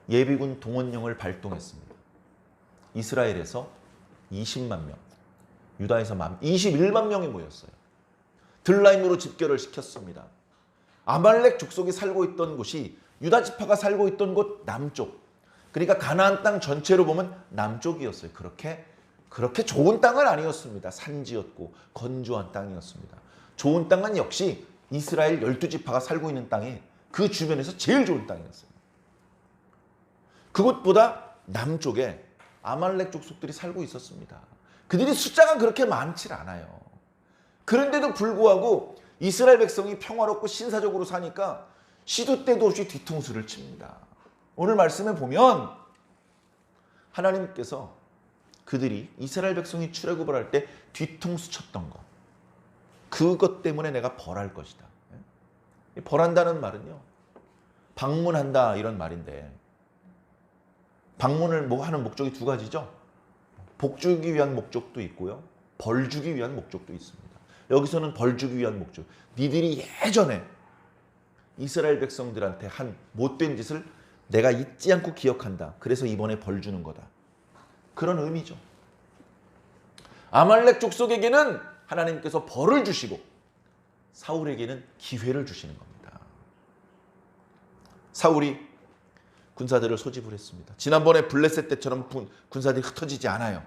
예비군 동원령을 발동했습니다. 이스라엘에서 20만 명, 유다에서 21만 명이 모였어요. 들라임으로 집결을 시켰습니다. 아말렉 족속이 살고 있던 곳이, 유다 지파가 살고 있던 곳 남쪽, 그러니까 가나안 땅 전체로 보면 남쪽이었어요. 그렇게 좋은 땅은 아니었습니다. 산지였고 건조한 땅이었습니다. 좋은 땅은 역시 이스라엘 12지파가 살고 있는 땅이 그 주변에서 제일 좋은 땅이었어요. 그곳보다 남쪽에 아말렉 족속들이 살고 있었습니다. 그들이 숫자가 그렇게 많지 않아요. 그런데도 불구하고 이스라엘 백성이 평화롭고 신사적으로 사니까 시도 때도 없이 뒤통수를 칩니다. 오늘 말씀에 보면 하나님께서 그들이, 이스라엘 백성이 출애굽을 할 때 뒤통수 쳤던 거, 그것 때문에 내가 벌할 것이다. 벌한다는 말은요, 방문한다 이런 말인데, 방문을 하는 목적이 두 가지죠. 복 주기 위한 목적도 있고요, 벌 주기 위한 목적도 있습니다. 여기서는 벌 주기 위한 목적, 니들이 예전에 이스라엘 백성들한테 한 못된 짓을 내가 잊지 않고 기억한다. 그래서 이번에 벌 주는 거다. 그런 의미죠. 아말렉 족속에게는 하나님께서 벌을 주시고 사울에게는 기회를 주시는 겁니다. 사울이 군사들을 소집을 했습니다. 지난번에 블레셋 때처럼 군사들이 흩어지지 않아요.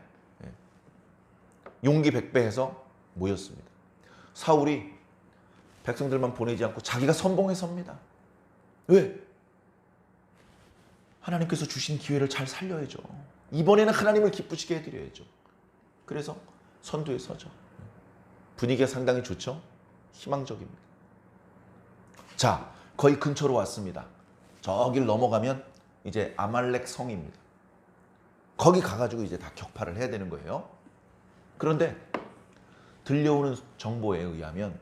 용기 백배해서 모였습니다. 사울이 백성들만 보내지 않고 자기가 선봉에 섭니다. 왜? 하나님께서 주신 기회를 잘 살려야죠. 이번에는 하나님을 기쁘시게 해드려야죠. 그래서 선두에 서죠. 분위기가 상당히 좋죠? 희망적입니다. 자, 거의 근처로 왔습니다. 저길 넘어가면 이제 아말렉 성입니다. 거기 가가지고 이제 다 격파를 해야 되는 거예요. 그런데 들려오는 정보에 의하면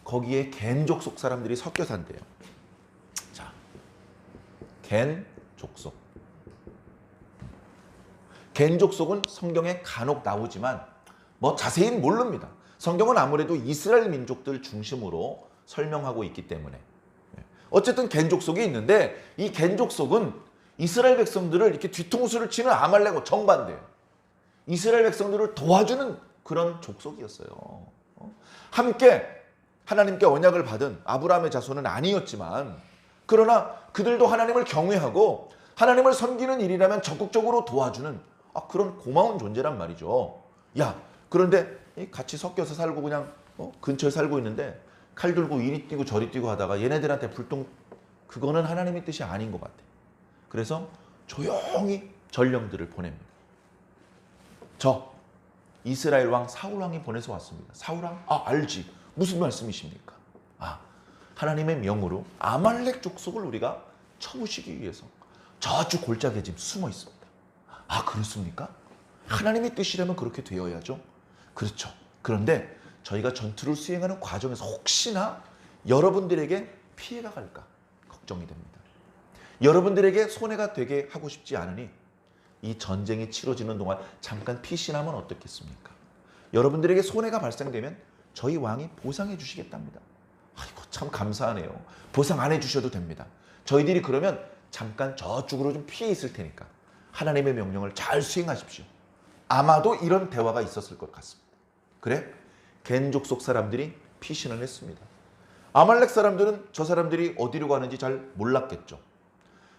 거기에 겐 족속 사람들이 섞여 산대요. 자, 겐 족속. 겐 족속은 성경에 간혹 나오지만 뭐 자세히는 모릅니다. 성경은 아무래도 이스라엘 민족들 중심으로 설명하고 있기 때문에. 어쨌든 겐 족속이 있는데 이 겐 족속은 이스라엘 백성들을 이렇게 뒤통수를 치는 아말렉과 정반대예요. 이스라엘 백성들을 도와주는 그런 족속이었어요. 함께 하나님께 언약을 받은 아브라함의 자손은 아니었지만 그러나 그들도 하나님을 경외하고 하나님을 섬기는 일이라면 적극적으로 도와주는 그런 고마운 존재란 말이죠. 야, 그런데 같이 섞여서 살고 그냥 근처에 살고 있는데 칼 들고 이리 뛰고 저리 뛰고 하다가 얘네들한테 그거는 하나님의 뜻이 아닌 것 같아. 그래서 조용히 전령들을 보냅니다. 이스라엘 왕 사울 왕이 보내서 왔습니다. 사울 왕? 알지. 무슨 말씀이십니까? 하나님의 명으로 아말렉 족속을 우리가 쳐부시기 위해서 저쪽 골짜기에 지금 숨어 있습니다. 그렇습니까? 하나님의 뜻이라면 그렇게 되어야죠. 그렇죠. 그런데 저희가 전투를 수행하는 과정에서 혹시나 여러분들에게 피해가 갈까 걱정이 됩니다. 여러분들에게 손해가 되게 하고 싶지 않으니 이 전쟁이 치러지는 동안 잠깐 피신하면 어떻겠습니까? 여러분들에게 손해가 발생되면 저희 왕이 보상해 주시겠답니다. 아이고 참 감사하네요. 보상 안 해주셔도 됩니다. 저희들이 그러면 잠깐 저쪽으로 좀 피해 있을 테니까 하나님의 명령을 잘 수행하십시오. 아마도 이런 대화가 있었을 것 같습니다. 그래? 겐 족속 사람들이 피신을 했습니다. 아말렉 사람들은 저 사람들이 어디로 가는지 잘 몰랐겠죠.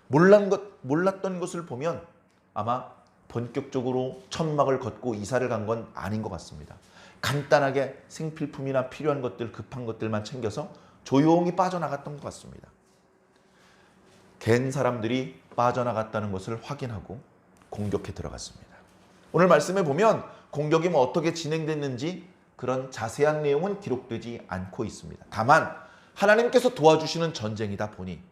몰랐던 것을 보면 아마 본격적으로 천막을 걷고 이사를 간 건 아닌 것 같습니다. 간단하게 생필품이나 필요한 것들, 급한 것들만 챙겨서 조용히 빠져나갔던 것 같습니다. 겐 사람들이 빠져나갔다는 것을 확인하고 공격해 들어갔습니다. 오늘 말씀에 보면 공격이 어떻게 진행됐는지 그런 자세한 내용은 기록되지 않고 있습니다. 다만 하나님께서 도와주시는 전쟁이다 보니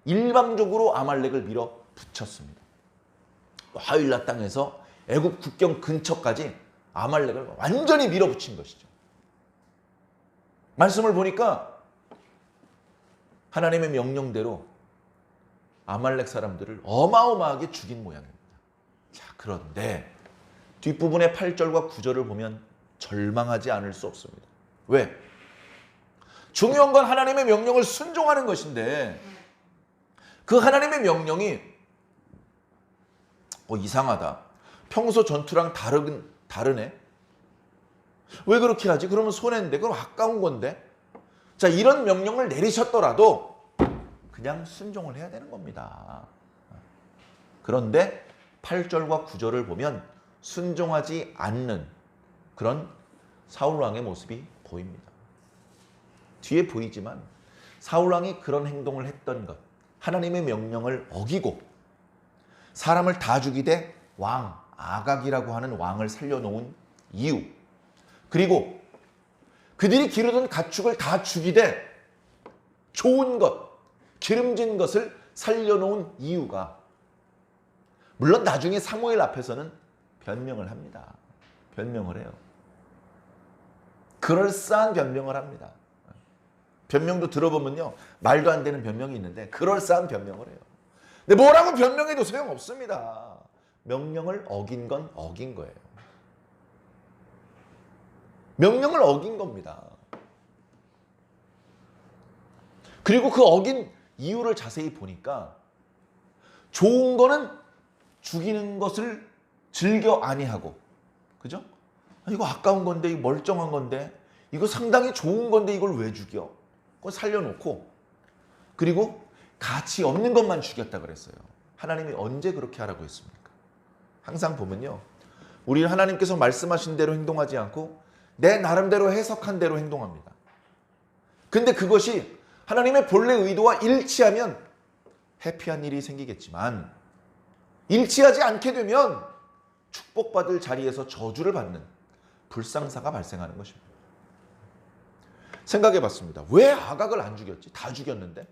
일방적으로 아말렉을 밀어붙였습니다. 하윌라 땅에서 애굽 국경 근처까지 아말렉을 완전히 밀어붙인 것이죠. 말씀을 보니까 하나님의 명령대로 아말렉 사람들을 어마어마하게 죽인 모양입니다. 자, 그런데 뒷부분의 8절과 9절을 보면 절망하지 않을 수 없습니다. 왜? 중요한 건 하나님의 명령을 순종하는 것인데 그 하나님의 명령이 이상하다. 평소 전투랑 다르네. 왜 그렇게 하지? 그러면 손해인데, 그럼 아까운 건데. 자, 이런 명령을 내리셨더라도 그냥 순종을 해야 되는 겁니다. 그런데 8절과 9절을 보면 순종하지 않는 그런 사울왕의 모습이 보입니다. 뒤에 보이지만 사울왕이 그런 행동을 했던 것, 하나님의 명령을 어기고 사람을 다 죽이되 왕, 아각이라고 하는 왕을 살려놓은 이유, 그리고 그들이 기르던 가축을 다 죽이되 좋은 것, 기름진 것을 살려놓은 이유가, 물론 나중에 사무엘 앞에서는 변명을 합니다. 변명을 해요. 그럴싸한 변명을 합니다. 변명도 들어보면요, 말도 안 되는 변명이 있는데 그럴싸한 변명을 해요. 근데 뭐라고 변명해도 소용없습니다. 명령을 어긴 건 어긴 거예요. 명령을 어긴 겁니다. 그리고 그 어긴 이유를 자세히 보니까 좋은 거는 죽이는 것을 즐겨 아니하고, 그죠? 이거 아까운 건데, 이거 멀쩡한 건데, 이거 상당히 좋은 건데 이걸 왜 죽여? 그걸 살려놓고, 그리고 가치 없는 것만 죽였다 그랬어요. 하나님이 언제 그렇게 하라고 했습니까? 항상 보면요, 우리는 하나님께서 말씀하신 대로 행동하지 않고 내 나름대로 해석한 대로 행동합니다. 근데 그것이 하나님의 본래 의도와 일치하면 해피한 일이 생기겠지만 일치하지 않게 되면 축복받을 자리에서 저주를 받는 불상사가 발생하는 것입니다. 생각해 봤습니다. 왜 아각을 안 죽였지? 다 죽였는데?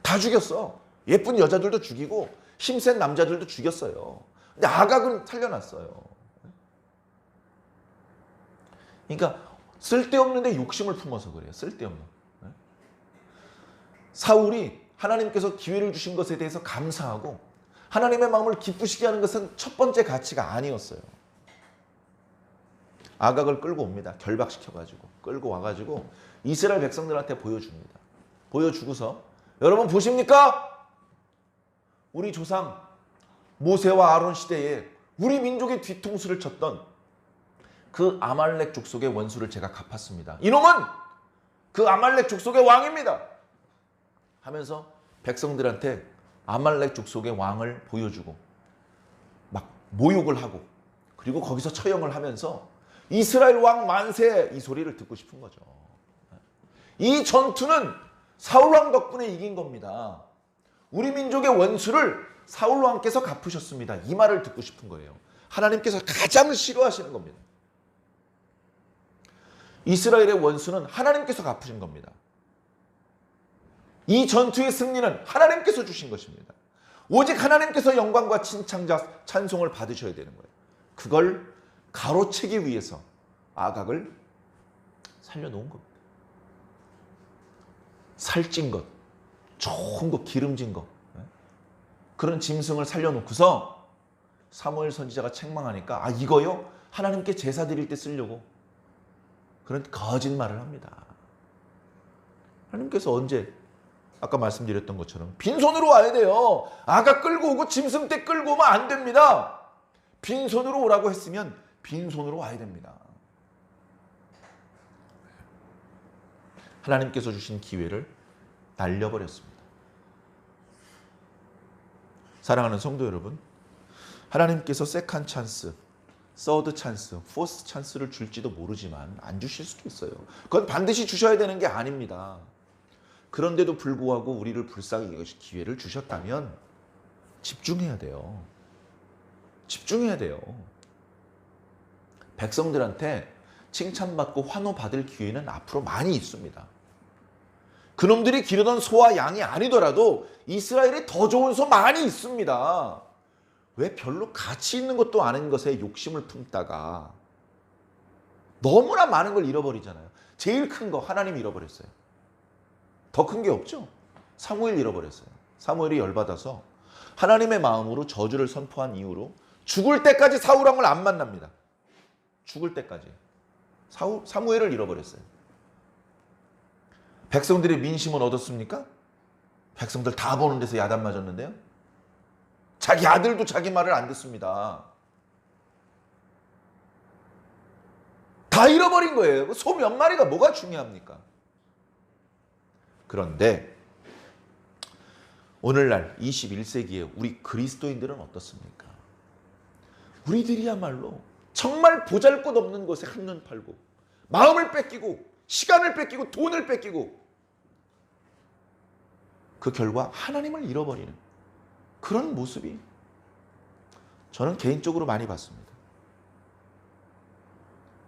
다 죽였어. 예쁜 여자들도 죽이고 힘센 남자들도 죽였어요. 근데 아각은 살려놨어요. 그러니까 쓸데없는데 욕심을 품어서 그래요. 쓸데없는. 사울이 하나님께서 기회를 주신 것에 대해서 감사하고 하나님의 마음을 기쁘시게 하는 것은 첫 번째 가치가 아니었어요. 아각을 끌고 옵니다. 결박시켜가지고 끌고 와가지고 이스라엘 백성들한테 보여줍니다. 보여주고서 여러분 보십니까? 우리 조상 모세와 아론 시대에 우리 민족의 뒤통수를 쳤던 그 아말렉 족속의 원수를 제가 갚았습니다. 이놈은 그 아말렉 족속의 왕입니다. 하면서 백성들한테 아말렉 족속의 왕을 보여주고 막 모욕을 하고 그리고 거기서 처형을 하면서 이스라엘 왕 만세 이 소리를 듣고 싶은 거죠. 이 전투는 사울 왕 덕분에 이긴 겁니다. 우리 민족의 원수를 사울 왕께서 갚으셨습니다. 이 말을 듣고 싶은 거예요. 하나님께서 가장 싫어하시는 겁니다. 이스라엘의 원수는 하나님께서 갚으신 겁니다. 이 전투의 승리는 하나님께서 주신 것입니다. 오직 하나님께서 영광과 칭찬과 찬송을 받으셔야 되는 거예요. 그걸 가로채기 위해서 아각을 살려놓은 겁니다. 살찐 것, 좋은 것, 기름진 것, 그런 짐승을 살려놓고서 사무엘 선지자가 책망하니까 이거요? 하나님께 제사 드릴 때 쓰려고 그런 거짓말을 합니다. 하나님께서 언제 아까 말씀드렸던 것처럼 빈손으로 와야 돼요. 아각 끌고 오고 짐승 떼 끌고 오면 안 됩니다. 빈손으로 오라고 했으면 빈손으로 와야 됩니다. 하나님께서 주신 기회를 날려버렸습니다. 사랑하는 성도 여러분, 하나님께서 세컨 찬스, 서드 찬스, 포스트 찬스를 줄지도 모르지만 안 주실 수도 있어요. 그건 반드시 주셔야 되는 게 아닙니다. 그런데도 불구하고 우리를 불쌍히 여기시 기회를 주셨다면 집중해야 돼요. 집중해야 돼요. 백성들한테 칭찬받고 환호받을 기회는 앞으로 많이 있습니다. 그놈들이 기르던 소와 양이 아니더라도 이스라엘에 더 좋은 소 많이 있습니다. 왜 별로 가치 있는 것도 아닌 것에 욕심을 품다가 너무나 많은 걸 잃어버리잖아요. 제일 큰 거 하나님 잃어버렸어요. 더 큰 게 없죠. 사무엘 잃어버렸어요. 사무엘이 열받아서 하나님의 마음으로 저주를 선포한 이후로 죽을 때까지 사울 왕을 안 만납니다. 죽을 때까지. 사무엘을 잃어버렸어요. 백성들의 민심은 얻었습니까? 백성들 다 보는 데서 야단 맞았는데요. 자기 아들도 자기 말을 안 듣습니다. 다 잃어버린 거예요. 소 몇 마리가 뭐가 중요합니까? 그런데 오늘날 21세기에 우리 그리스도인들은 어떻습니까? 우리들이야말로 정말 보잘것없는 것에 한눈 팔고 마음을 뺏기고 시간을 뺏기고 돈을 뺏기고 그 결과 하나님을 잃어버리는 그런 모습이 저는 개인적으로 많이 봤습니다.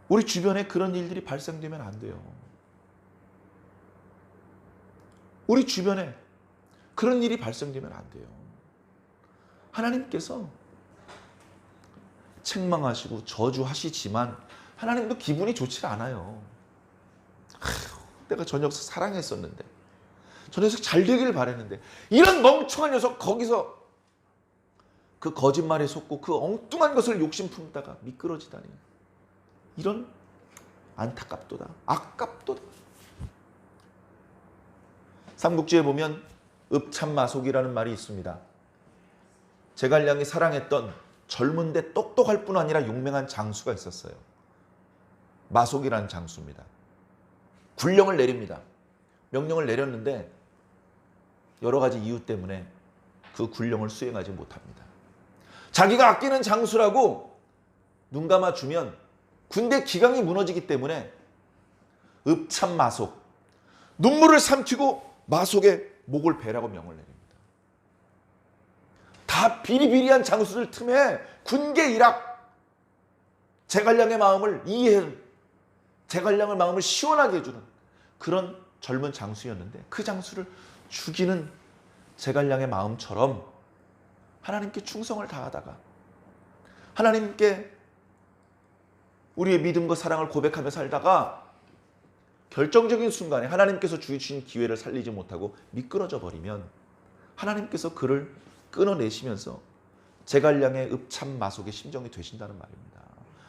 우리 주변에 그런 일들이 발생되면 안 돼요. 우리 주변에 그런 일이 발생되면 안 돼요. 하나님께서 책망하시고 저주하시지만 하나님도 기분이 좋지 않아요. 내가 저 녀석 사랑했었는데 저 녀석 잘 되기를 바랬는데 이런 멍청한 녀석 거기서 그 거짓말에 속고 그 엉뚱한 것을 욕심 품다가 미끄러지다니 이런 안타깝도다 아깝도다. 삼국지에 보면 읍참마속이라는 말이 있습니다. 제갈량이 사랑했던 젊은데 똑똑할 뿐 아니라 용맹한 장수가 있었어요. 마속이라는 장수입니다. 군령을 내립니다. 명령을 내렸는데 여러 가지 이유 때문에 그 군령을 수행하지 못합니다. 자기가 아끼는 장수라고 눈 감아주면 군대 기강이 무너지기 때문에 읍참마속, 눈물을 삼키고 마속의 목을 베라고 명을 내립니다. 다 비리비리한 장수들 틈에 군계 일학, 제갈량의 마음을 이해해, 제갈량의 마음을 시원하게 해주는 그런 젊은 장수였는데 그 장수를 죽이는 제갈량의 마음처럼 하나님께 충성을 다하다가 하나님께 우리의 믿음과 사랑을 고백하며 살다가 결정적인 순간에 하나님께서 주신 기회를 살리지 못하고 미끄러져 버리면 하나님께서 그를 끊어내시면서 제갈량의 읍참마속의 심정이 되신다는 말입니다.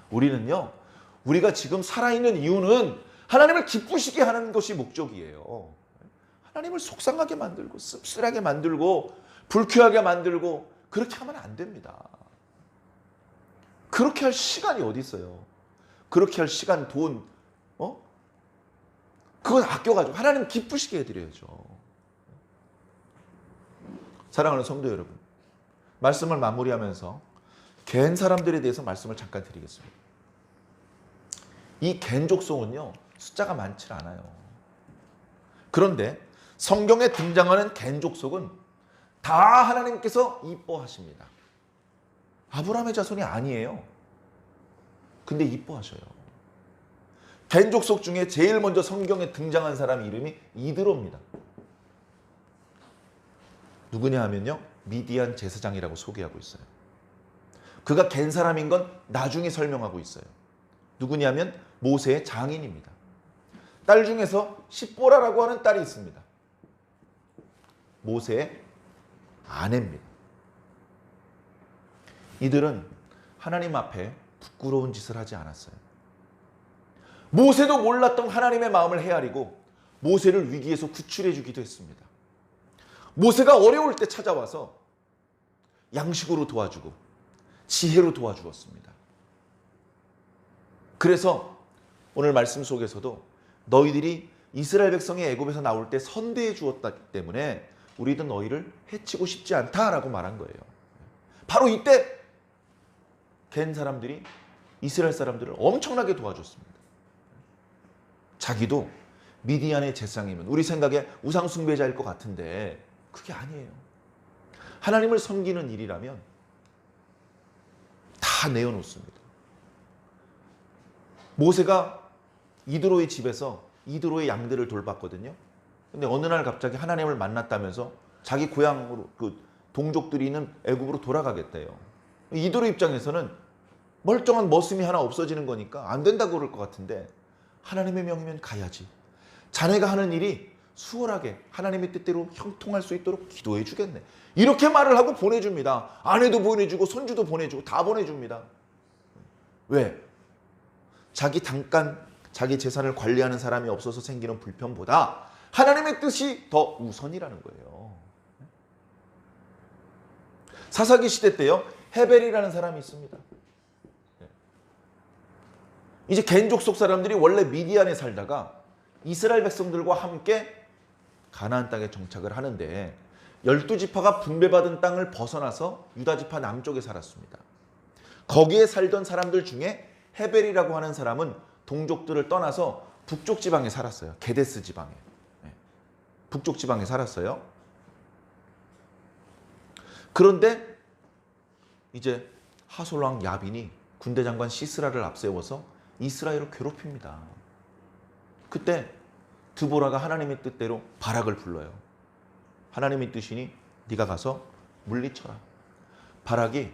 우리는요, 우리가 지금 살아있는 이유는 하나님을 기쁘시게 하는 것이 목적이에요. 하나님을 속상하게 만들고 씁쓸하게 만들고 불쾌하게 만들고 그렇게 하면 안 됩니다. 그렇게 할 시간이 어디 있어요? 그렇게 할 시간, 돈, 그건 아껴가지고 하나님 기쁘시게 해드려야죠. 사랑하는 성도 여러분, 말씀을 마무리하면서 갠 사람들에 대해서 말씀을 잠깐 드리겠습니다. 이 갠 족속은요, 숫자가 많지 않아요. 그런데 성경에 등장하는 갠 족속은 다 하나님께서 이뻐하십니다. 아브라함의 자손이 아니에요. 근데 이뻐하셔요. 갠 족속 중에 제일 먼저 성경에 등장한 사람 이름이 이드로입니다. 누구냐 하면요, 미디안 제사장이라고 소개하고 있어요. 그가 갠 사람인 건 나중에 설명하고 있어요. 누구냐면 모세의 장인입니다. 딸 중에서 십보라라고 하는 딸이 있습니다. 모세의 아내입니다. 이들은 하나님 앞에 부끄러운 짓을 하지 않았어요. 모세도 몰랐던 하나님의 마음을 헤아리고 모세를 위기에서 구출해 주기도 했습니다. 모세가 어려울 때 찾아와서 양식으로 도와주고 지혜로 도와주었습니다. 그래서 오늘 말씀 속에서도 너희들이 이스라엘 백성이 애굽에서 나올 때 선대해 주었기 때문에 우리도 너희를 해치고 싶지 않다라고 말한 거예요. 바로 이때 갠 사람들이 이스라엘 사람들을 엄청나게 도와줬습니다. 자기도 미디안의 제사장이면 우리 생각에 우상 숭배자일 것 같은데 그게 아니에요. 하나님을 섬기는 일이라면 다 내어놓습니다. 모세가 이드로의 집에서 이드로의 양들을 돌봤거든요. 근데 어느 날 갑자기 하나님을 만났다면서 자기 고향으로 그 동족들이 있는 애굽으로 돌아가겠대요. 이드로 입장에서는 멀쩡한 머슴이 하나 없어지는 거니까 안 된다고 그럴 것 같은데 하나님의 명이면 가야지. 자네가 하는 일이 수월하게 하나님의 뜻대로 형통할 수 있도록 기도해 주겠네. 이렇게 말을 하고 보내줍니다. 아내도 보내주고 손주도 보내주고 다 보내줍니다. 왜? 자기 재산을 관리하는 사람이 없어서 생기는 불편보다 하나님의 뜻이 더 우선이라는 거예요. 사사기 시대 때요, 헤벨이라는 사람이 있습니다. 이제 갠 족속 사람들이 원래 미디안에 살다가 이스라엘 백성들과 함께 가나안 땅에 정착을 하는데 12지파가 분배받은 땅을 벗어나서 유다지파 남쪽에 살았습니다. 거기에 살던 사람들 중에 헤벨이라고 하는 사람은 동족들을 떠나서 북쪽 지방에 살았어요. 게데스 지방에. 북쪽 지방에 살았어요. 그런데 이제 하솔왕 야빈이 군대 장관 시스라를 앞세워서 이스라엘을 괴롭힙니다. 그때 드보라가 하나님의 뜻대로 바락을 불러요. 하나님의 뜻이니 네가 가서 물리쳐라. 바락이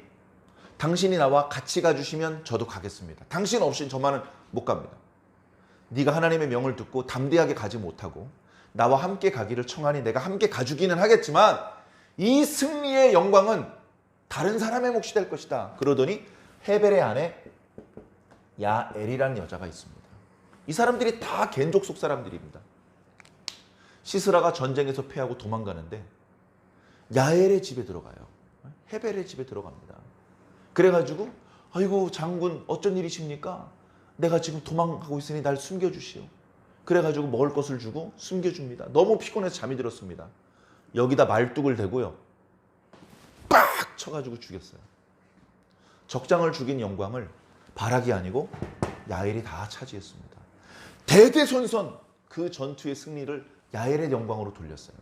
당신이 나와 같이 가주시면 저도 가겠습니다. 당신 없이 저만은 못 갑니다. 네가 하나님의 명을 듣고 담대하게 가지 못하고 나와 함께 가기를 청하니 내가 함께 가주기는 하겠지만 이 승리의 영광은 다른 사람의 몫이 될 것이다. 그러더니 헤벨의 아내 야엘이라는 여자가 있습니다. 이 사람들이 다 갠 족속 사람들입니다. 시스라가 전쟁에서 패하고 도망가는데 야엘의 집에 들어가요. 헤벨의 집에 들어갑니다. 그래가지고 아이고 장군 어쩐 일이십니까? 내가 지금 도망가고 있으니 날 숨겨주시오. 그래가지고 먹을 것을 주고 숨겨줍니다. 너무 피곤해서 잠이 들었습니다. 여기다 말뚝을 대고요. 빡 쳐가지고 죽였어요. 적장을 죽인 영광을 바락이 아니고 야엘이 다 차지했습니다. 대대손손 그 전투의 승리를 야엘의 영광으로 돌렸어요.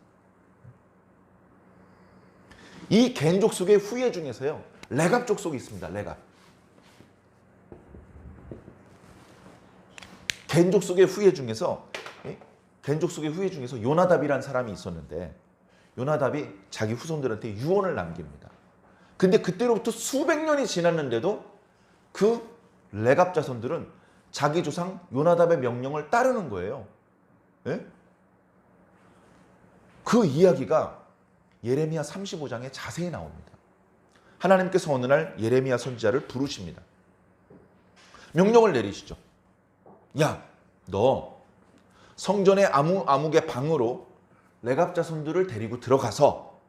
이 갠 족속의 후예 중에서요, 레갑 족속이 있습니다. 레갑. 갠 족속의 후예 중에서 요나답이라는 사람이 있었는데 요나답이 자기 후손들한테 유언을 남깁니다. 근데 그때로부터 수백 년이 지났는데도 그 레갑 자손들은 자기 조상 요나답의 명령을 따르는 거예요. 예? 그 이야기가 예레미야 35장에 자세히 나옵니다. 하나님께서 어느 날 예레미야 선지자를 부르십니다. 명령을 내리시죠. 야, 너 성전의 아묵의 방으로 레갑 자손들을 데리고 들어가서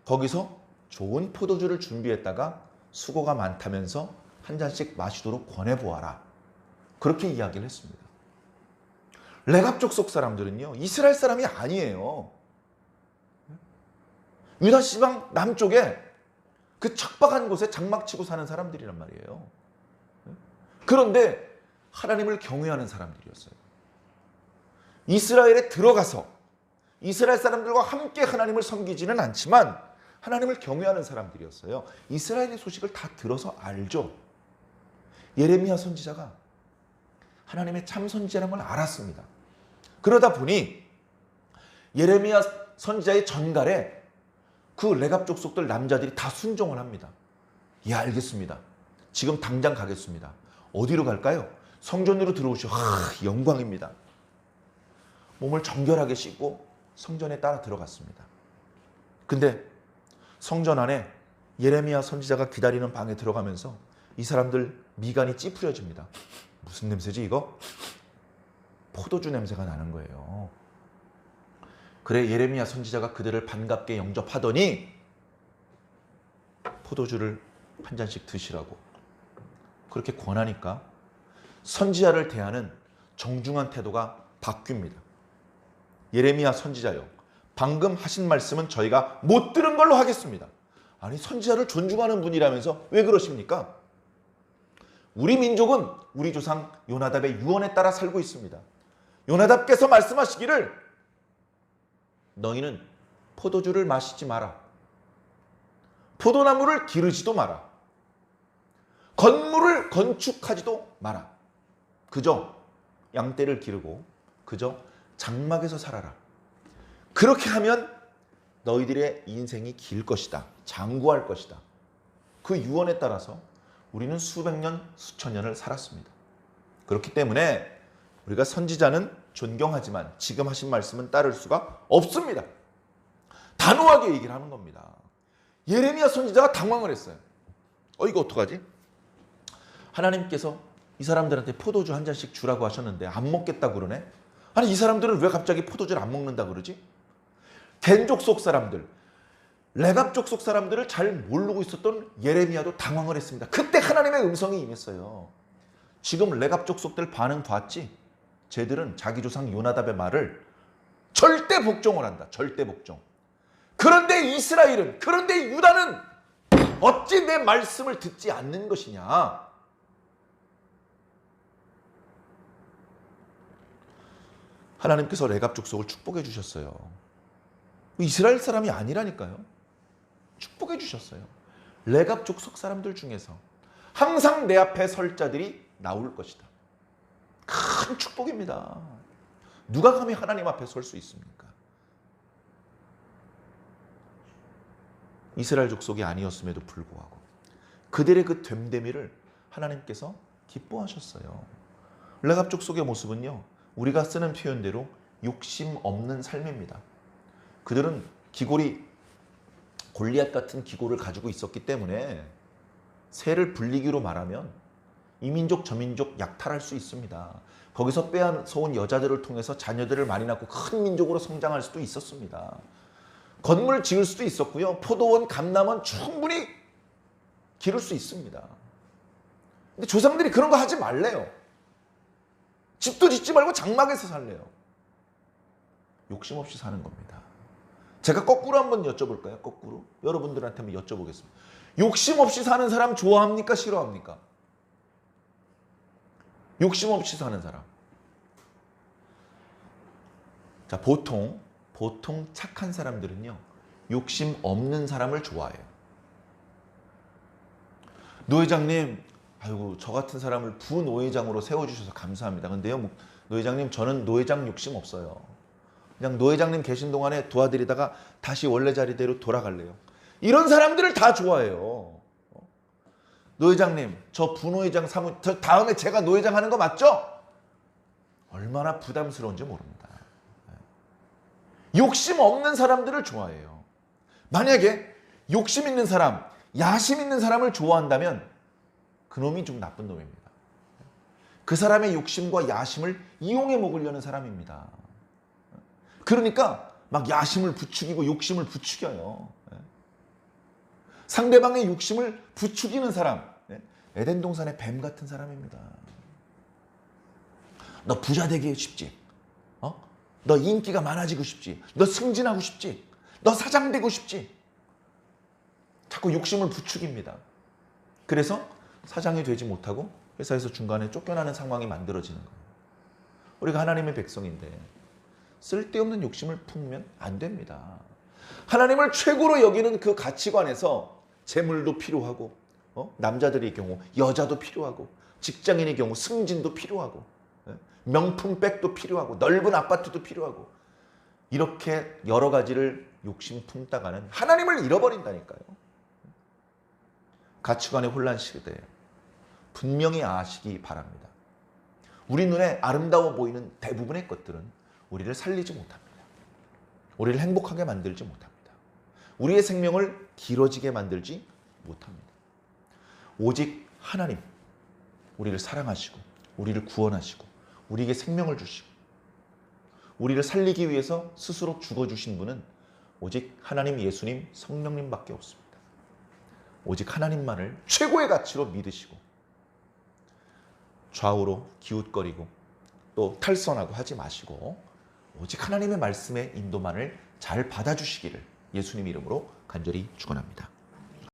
거기서 좋은 포도주를 준비했다가 수고가 많다면서 한 잔씩 마시도록 권해보아라. 그렇게 이야기를 했습니다. 레갑 족속 사람들은요, 이스라엘 사람이 아니에요. 유다 시방 남쪽에 그 척박한 곳에 장막 치고 사는 사람들이란 말이에요. 그런데 하나님을 경외하는 사람들이었어요. 이스라엘에 들어가서 이스라엘 사람들과 함께 하나님을 섬기지는 않지만 하나님을 경외하는 사람들이었어요. 이스라엘의 소식을 다 들어서 알죠. 예레미야 선지자가 하나님의 참 선지자라는 걸 알았습니다. 그러다 보니 예레미야 선지자의 전갈에 그 레갑 족속들 남자들이 다 순종을 합니다. 예, 알겠습니다. 지금 당장 가겠습니다. 어디로 갈까요? 성전으로 들어오시오. 영광입니다. 몸을 정결하게 씻고 성전에 따라 들어갔습니다. 근데 성전 안에 예레미야 선지자가 기다리는 방에 들어가면서 이 사람들 미간이 찌푸려집니다. 무슨 냄새지 이거? 포도주 냄새가 나는 거예요. 그래 예레미야 선지자가 그들을 반갑게 영접하더니 포도주를 한 잔씩 드시라고 그렇게 권하니까 선지자를 대하는 정중한 태도가 바뀝니다. 예레미야 선지자요, 방금 하신 말씀은 저희가 못 들은 걸로 하겠습니다. 아니, 선지자를 존중하는 분이라면서 왜 그러십니까? 우리 민족은 우리 조상 요나답의 유언에 따라 살고 있습니다. 요나답께서 말씀하시기를 너희는 포도주를 마시지 마라. 포도나무를 기르지도 마라. 건물을 건축하지도 마라. 그저 양떼를 기르고 그저 장막에서 살아라. 그렇게 하면 너희들의 인생이 길 것이다. 장구할 것이다. 그 유언에 따라서 우리는 수백 년, 수천 년을 살았습니다. 그렇기 때문에 우리가 선지자는 존경하지만 지금 하신 말씀은 따를 수가 없습니다. 단호하게 얘기를 하는 겁니다. 예레미야 선지자가 당황을 했어요. 이거 어떡하지? 하나님께서 이 사람들한테 포도주 한 잔씩 주라고 하셨는데 안 먹겠다고 그러네? 아니, 이 사람들은 왜 갑자기 포도주를 안 먹는다 그러지? 겐족 속 사람들, 레갑 족속 사람들을 잘 모르고 있었던 예레미야도 당황을 했습니다. 그때 하나님의 음성이 임했어요. 지금 레갑 족속들 반응 봤지? 쟤들은 자기 조상 요나답의 말을 절대 복종을 한다. 절대 복종. 그런데 이스라엘은, 그런데 유다는 어찌 내 말씀을 듣지 않는 것이냐? 하나님께서 레갑 족속을 축복해 주셨어요. 이스라엘 사람이 아니라니까요. 축복해 주셨어요. 레갑 족속 사람들 중에서 항상 내 앞에 설 자들이 나올 것이다. 큰 축복입니다. 누가 감히 하나님 앞에 설 수 있습니까? 이스라엘 족속이 아니었음에도 불구하고 그들의 그 됨됨이를 하나님께서 기뻐하셨어요. 레갑 족속의 모습은요, 우리가 쓰는 표현대로 욕심 없는 삶입니다. 그들은 기골이 골리앗 같은 기골을 가지고 있었기 때문에 새를 불리기로 말하면 이 민족 저 민족 약탈할 수 있습니다. 거기서 빼앗아온 여자들을 통해서 자녀들을 많이 낳고 큰 민족으로 성장할 수도 있었습니다. 건물 지을 수도 있었고요. 포도원, 감남원 충분히 기를 수 있습니다. 근데 조상들이 그런 거 하지 말래요. 집도 짓지 말고 장막에서 살래요. 욕심 없이 사는 겁니다. 제가 거꾸로 한번 여쭤볼까요? 거꾸로. 여러분들한테 한번 여쭤보겠습니다. 욕심 없이 사는 사람 좋아합니까? 싫어합니까? 욕심 없이 사는 사람. 자, 보통 착한 사람들은요, 욕심 없는 사람을 좋아해요. 노회장님, 아이고, 저 같은 사람을 부노회장으로 세워주셔서 감사합니다. 근데요, 노회장님, 저는 노회장 욕심 없어요. 그냥 노회장님 계신 동안에 도와드리다가 다시 원래 자리대로 돌아갈래요. 이런 사람들을 다 좋아해요. 노회장님, 저 부노회장 저 다음에 제가 노회장 하는 거 맞죠? 얼마나 부담스러운지 모릅니다. 욕심 없는 사람들을 좋아해요. 만약에 욕심 있는 사람, 야심 있는 사람을 좋아한다면 그놈이 좀 나쁜 놈입니다. 그 사람의 욕심과 야심을 이용해 먹으려는 사람입니다. 그러니까 막 야심을 부추기고 욕심을 부추겨요. 상대방의 욕심을 부추기는 사람, 에덴 동산의 뱀 같은 사람입니다. 너 부자 되기 싶지? 너 인기가 많아지고 싶지? 너 승진하고 싶지? 너 사장 되고 싶지? 자꾸 욕심을 부추깁니다. 그래서 사장이 되지 못하고 회사에서 중간에 쫓겨나는 상황이 만들어지는 거예요. 우리가 하나님의 백성인데 쓸데없는 욕심을 품으면 안 됩니다. 하나님을 최고로 여기는 그 가치관에서 재물도 필요하고, 남자들의 경우 여자도 필요하고, 직장인의 경우 승진도 필요하고, 명품 백도 필요하고, 넓은 아파트도 필요하고, 이렇게 여러 가지를 욕심 품다가는 하나님을 잃어버린다니까요. 가치관의 혼란 시대에 분명히 아시기 바랍니다. 우리 눈에 아름다워 보이는 대부분의 것들은 우리를 살리지 못합니다. 우리를 행복하게 만들지 못합니다. 우리의 생명을 길어지게 만들지 못합니다. 오직 하나님, 우리를 사랑하시고 우리를 구원하시고 우리에게 생명을 주시고 우리를 살리기 위해서 스스로 죽어주신 분은 오직 하나님, 예수님, 성령님밖에 없습니다. 오직 하나님만을 최고의 가치로 믿으시고 좌우로 기웃거리고 또 탈선하고 하지 마시고 오직 하나님의 말씀의 인도만을 잘 받아주시기를 예수님 이름으로 간절히 축원합니다.